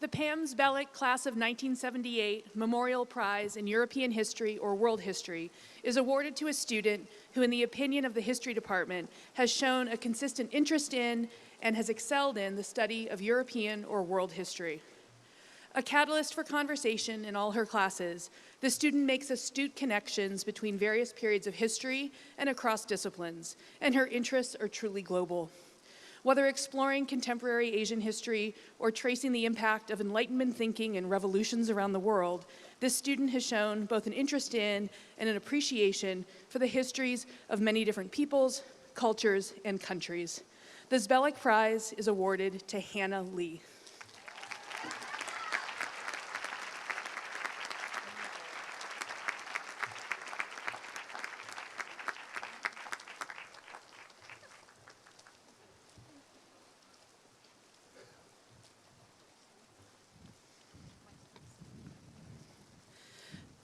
Speaker 12: The Pams Bellick Class of 1978 Memorial Prize in European History or World History is awarded to a student who, in the opinion of the History Department, has shown a consistent interest in and has excelled in the study of European or world history. A catalyst for conversation in all her classes, the student makes astute connections between various periods of history and across disciplines, and her interests are truly global. Whether exploring contemporary Asian history or tracing the impact of Enlightenment thinking and revolutions around the world, this student has shown both an interest in and an appreciation for the histories of many different peoples, cultures, and countries. The Zbelek Prize is awarded to Hannah Lee.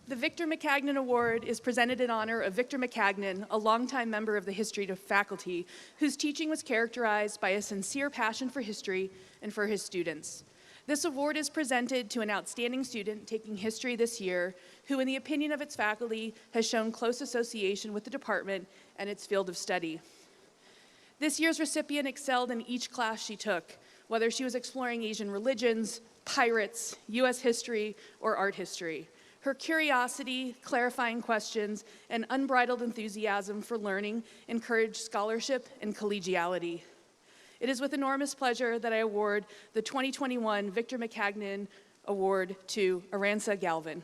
Speaker 12: The Victor McCagnon Award is presented in honor of Victor McCagnon, a longtime member of the history faculty, whose teaching was characterized by a sincere passion for history and for his students. This award is presented to an outstanding student taking history this year, who, in the opinion of its faculty, has shown close association with the department and its field of study. This year's recipient excelled in each class she took, whether she was exploring Asian religions, pirates, US history, or art history. Her curiosity, clarifying questions, and unbridled enthusiasm for learning encouraged scholarship and collegiality. It is with enormous pleasure that I award the 2021 Victor McCagnon Award to Aranza Galvin.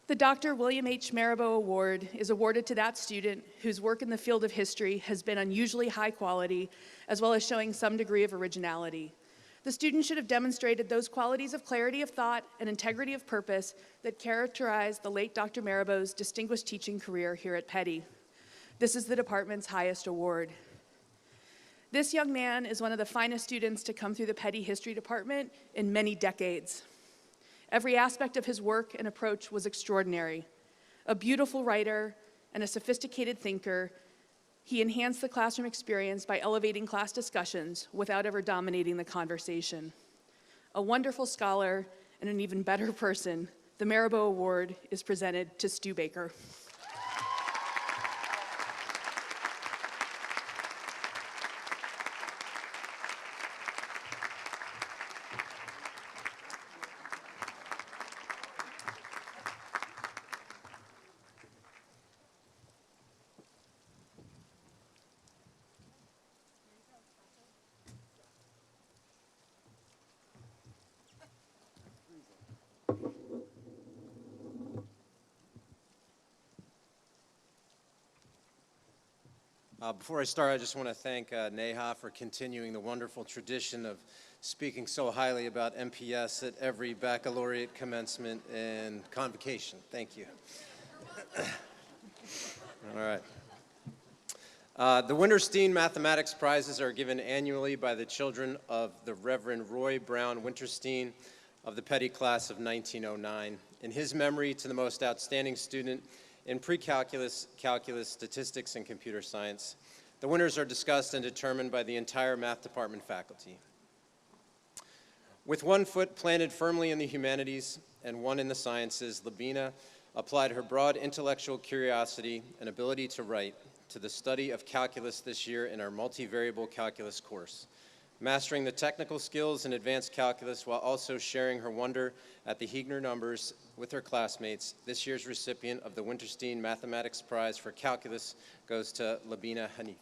Speaker 12: The Dr. William H. Marabou Award is awarded to that student whose work in the field of history has been unusually high quality, as well as showing some degree of originality. The student should have demonstrated those qualities of clarity of thought and integrity of purpose that characterized the late Dr. Marabou's distinguished teaching career here at Petty. This is the department's highest award. This young man is one of the finest students to come through the Petty History Department in many decades. Every aspect of his work and approach was extraordinary. A beautiful writer and a sophisticated thinker, he enhanced the classroom experience by elevating class discussions without ever dominating the conversation. A wonderful scholar and an even better person, the Marabou Award is presented to Stu Baker.
Speaker 13: Before I start, I just want to thank Neha for continuing the wonderful tradition of speaking so highly about MPS at every baccalaureate commencement and convocation. Thank you. All right. The Winterstein Mathematics Prizes are given annually by the children of the Reverend Roy Brown Winterstein of the Petty Class of 1909, in his memory to the most outstanding student in pre-calculus, calculus, statistics, and computer science. The winners are discussed and determined by the entire math department faculty. With one foot planted firmly in the humanities and one in the sciences, Labina applied her broad intellectual curiosity and ability to write to the study of calculus this year in our multivariable calculus course, mastering the technical skills in advanced calculus while also sharing her wonder at the Heegner numbers with her classmates. This year's recipient of the Winterstein Mathematics Prize for Calculus goes to Labina Hanif.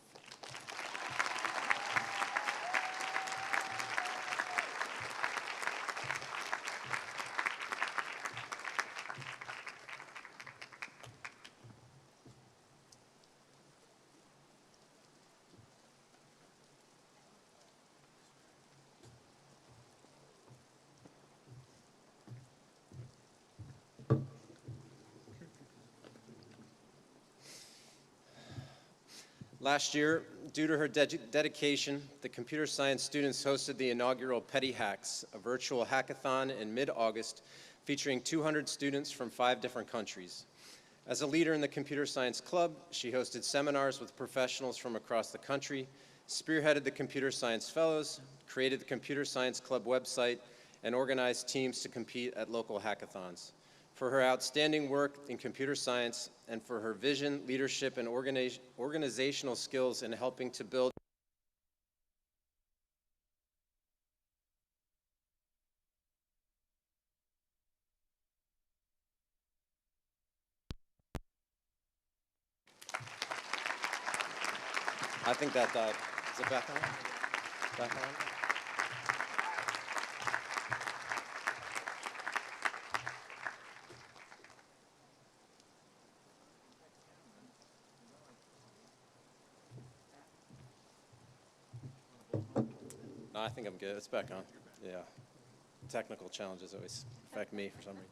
Speaker 13: Last year, due to her dedication, the computer science students hosted the inaugural Petty Hacks, a virtual hackathon in mid-August featuring 200 students from 5 different countries. As a leader in the Computer Science Club, she hosted seminars with professionals from across the country, spearheaded the Computer Science Fellows, created the Computer Science Club website, and organized teams to compete at local hackathons. For her outstanding work in computer science and for her vision, leadership, and organizational skills in helping to build I think that died. Is it back on? Back on? No, I think I'm good. It's back on. Yeah. Technical challenges always affect me for some reason.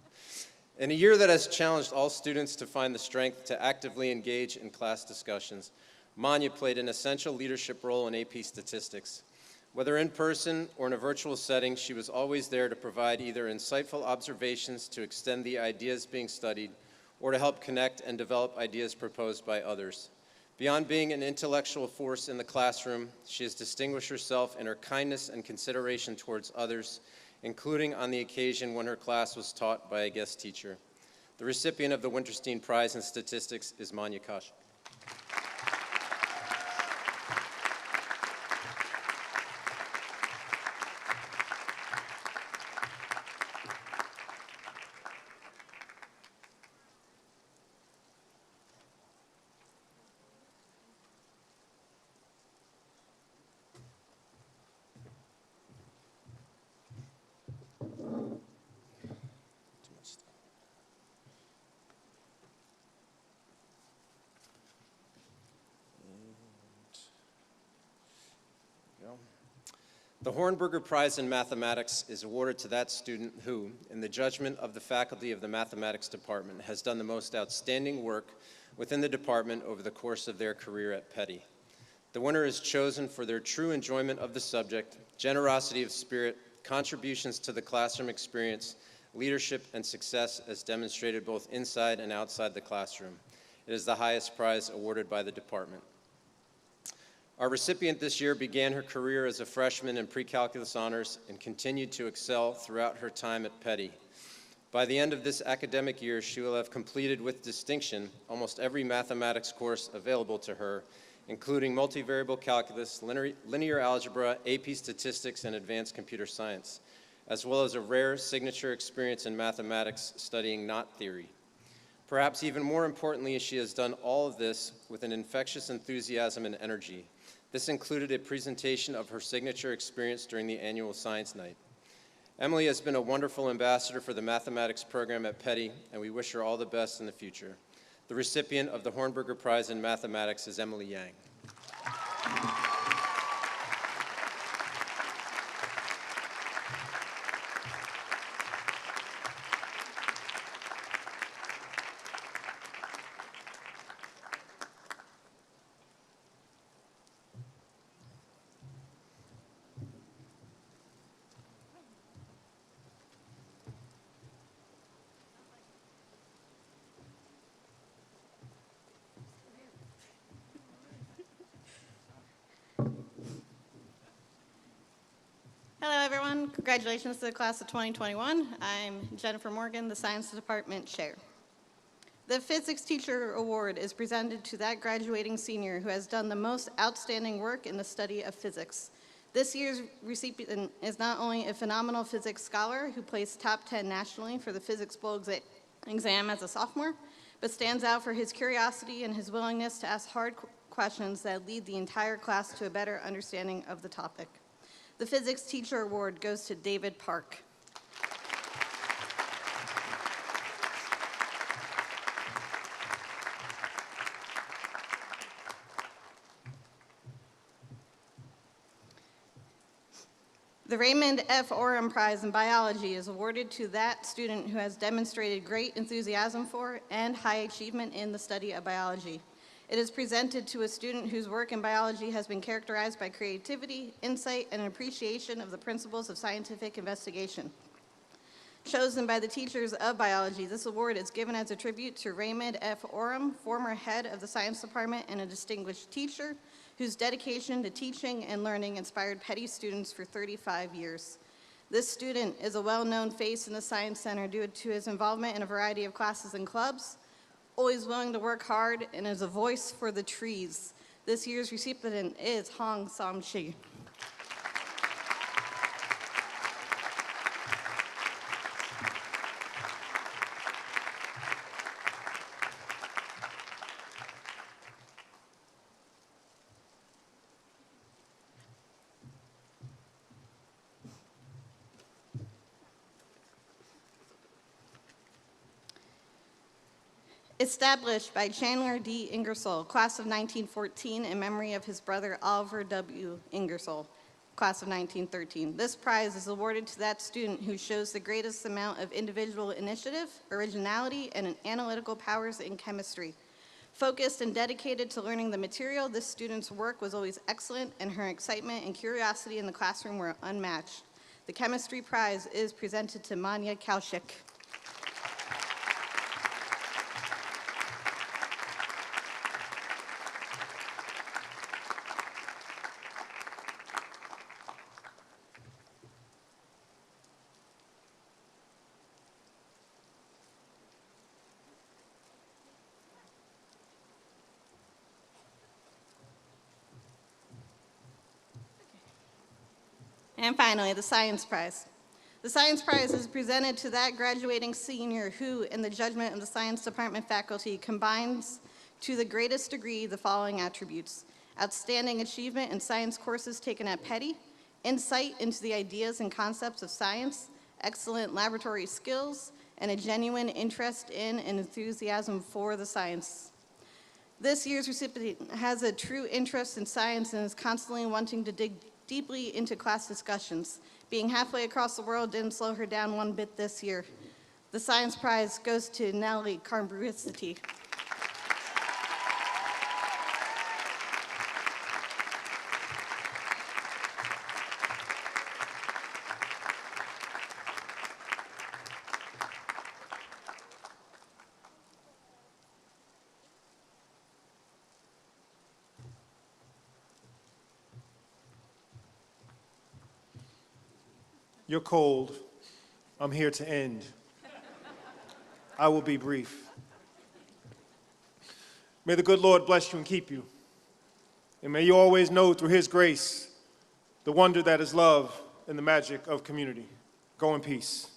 Speaker 13: In a year that has challenged all students to find the strength to actively engage in class discussions, Manya played an essential leadership role in AP Statistics. Whether in person or in a virtual setting, she was always there to provide either insightful observations to extend the ideas being studied or to help connect and develop ideas proposed by others. Beyond being an intellectual force in the classroom, she has distinguished herself in her kindness and consideration towards others, including on the occasion when her class was taught by a guest teacher. The recipient of the Winterstein Prize in Statistics is Manya Kash. The Hornberger Prize in Mathematics is awarded to that student who, in the judgment of the faculty of the Mathematics Department, has done the most outstanding work within the department over the course of their career at Petty. The winner is chosen for their true enjoyment of the subject, generosity of spirit, contributions to the classroom experience, leadership, and success as demonstrated both inside and outside the classroom. It is the highest prize awarded by the department. Our recipient this year began her career as a freshman in pre-calculus honors and continued to excel throughout her time at Petty. By the end of this academic year, she will have completed with distinction almost every mathematics course available to her, including multivariable calculus, linear algebra, AP statistics, and advanced computer science, as well as a rare signature experience in mathematics studying knot theory. Perhaps even more importantly, she has done all of this with an infectious enthusiasm and energy. This included a presentation of her signature experience during the annual science night. Emily has been a wonderful ambassador for the mathematics program at Petty, and we wish her all the best in the future. The recipient of the Hornberger Prize in Mathematics is Emily Yang.
Speaker 14: Hello, everyone. Congratulations to the class of 2021. I'm Jennifer Morgan, the Science Department Chair. The Physics Teacher Award is presented to that graduating senior who has done the most outstanding work in the study of physics. This year's recipient is not only a phenomenal physics scholar who placed top 10 nationally for the Physics Bowl exam as a sophomore, but stands out for his curiosity and his willingness to ask hard questions that lead the entire class to a better understanding of the topic. The Physics Teacher Award goes to David Park. The Raymond F. Oram Prize in Biology is awarded to that student who has demonstrated great enthusiasm for and high achievement in the study of biology. It is presented to a student whose work in biology has been characterized by creativity, insight, and an appreciation of the principles of scientific investigation. Chosen by the teachers of biology, this award is given as a tribute to Raymond F. Oram, former head of the science department and a distinguished teacher, whose dedication to teaching and learning inspired Petty students for 35 years. This student is a well-known face in the Science Center due to his involvement in a variety of classes and clubs, always willing to work hard, and is a voice for the trees. This year's recipient is Hong Sam-chi. Established by Chandler D. Ingersoll, class of 1914, in memory of his brother Oliver W. Ingersoll, class of 1913. This prize is awarded to that student who shows the greatest amount of individual initiative, originality, and analytical powers in chemistry. Focused and dedicated to learning the material, this student's work was always excellent, and her excitement and curiosity in the classroom were unmatched. The chemistry prize is presented to Manya Kaushik. And finally, the Science Prize. The Science Prize is presented to that graduating senior who, in the judgment of the Science Department faculty, combines to the greatest degree the following attributes: outstanding achievement in science courses taken at Petty, insight into the ideas and concepts of science, excellent laboratory skills, and a genuine interest in and enthusiasm for the science. This year's recipient has a true interest in science and is constantly wanting to dig deeply into class discussions. Being halfway across the world didn't slow her down one bit this year. The Science Prize goes to Nellie Carbricity.
Speaker 2: You're cold. I'm here to end. I will be brief. May the good Lord bless you and keep you. And may you always know through his grace the wonder that is love and the magic of community. Go in peace.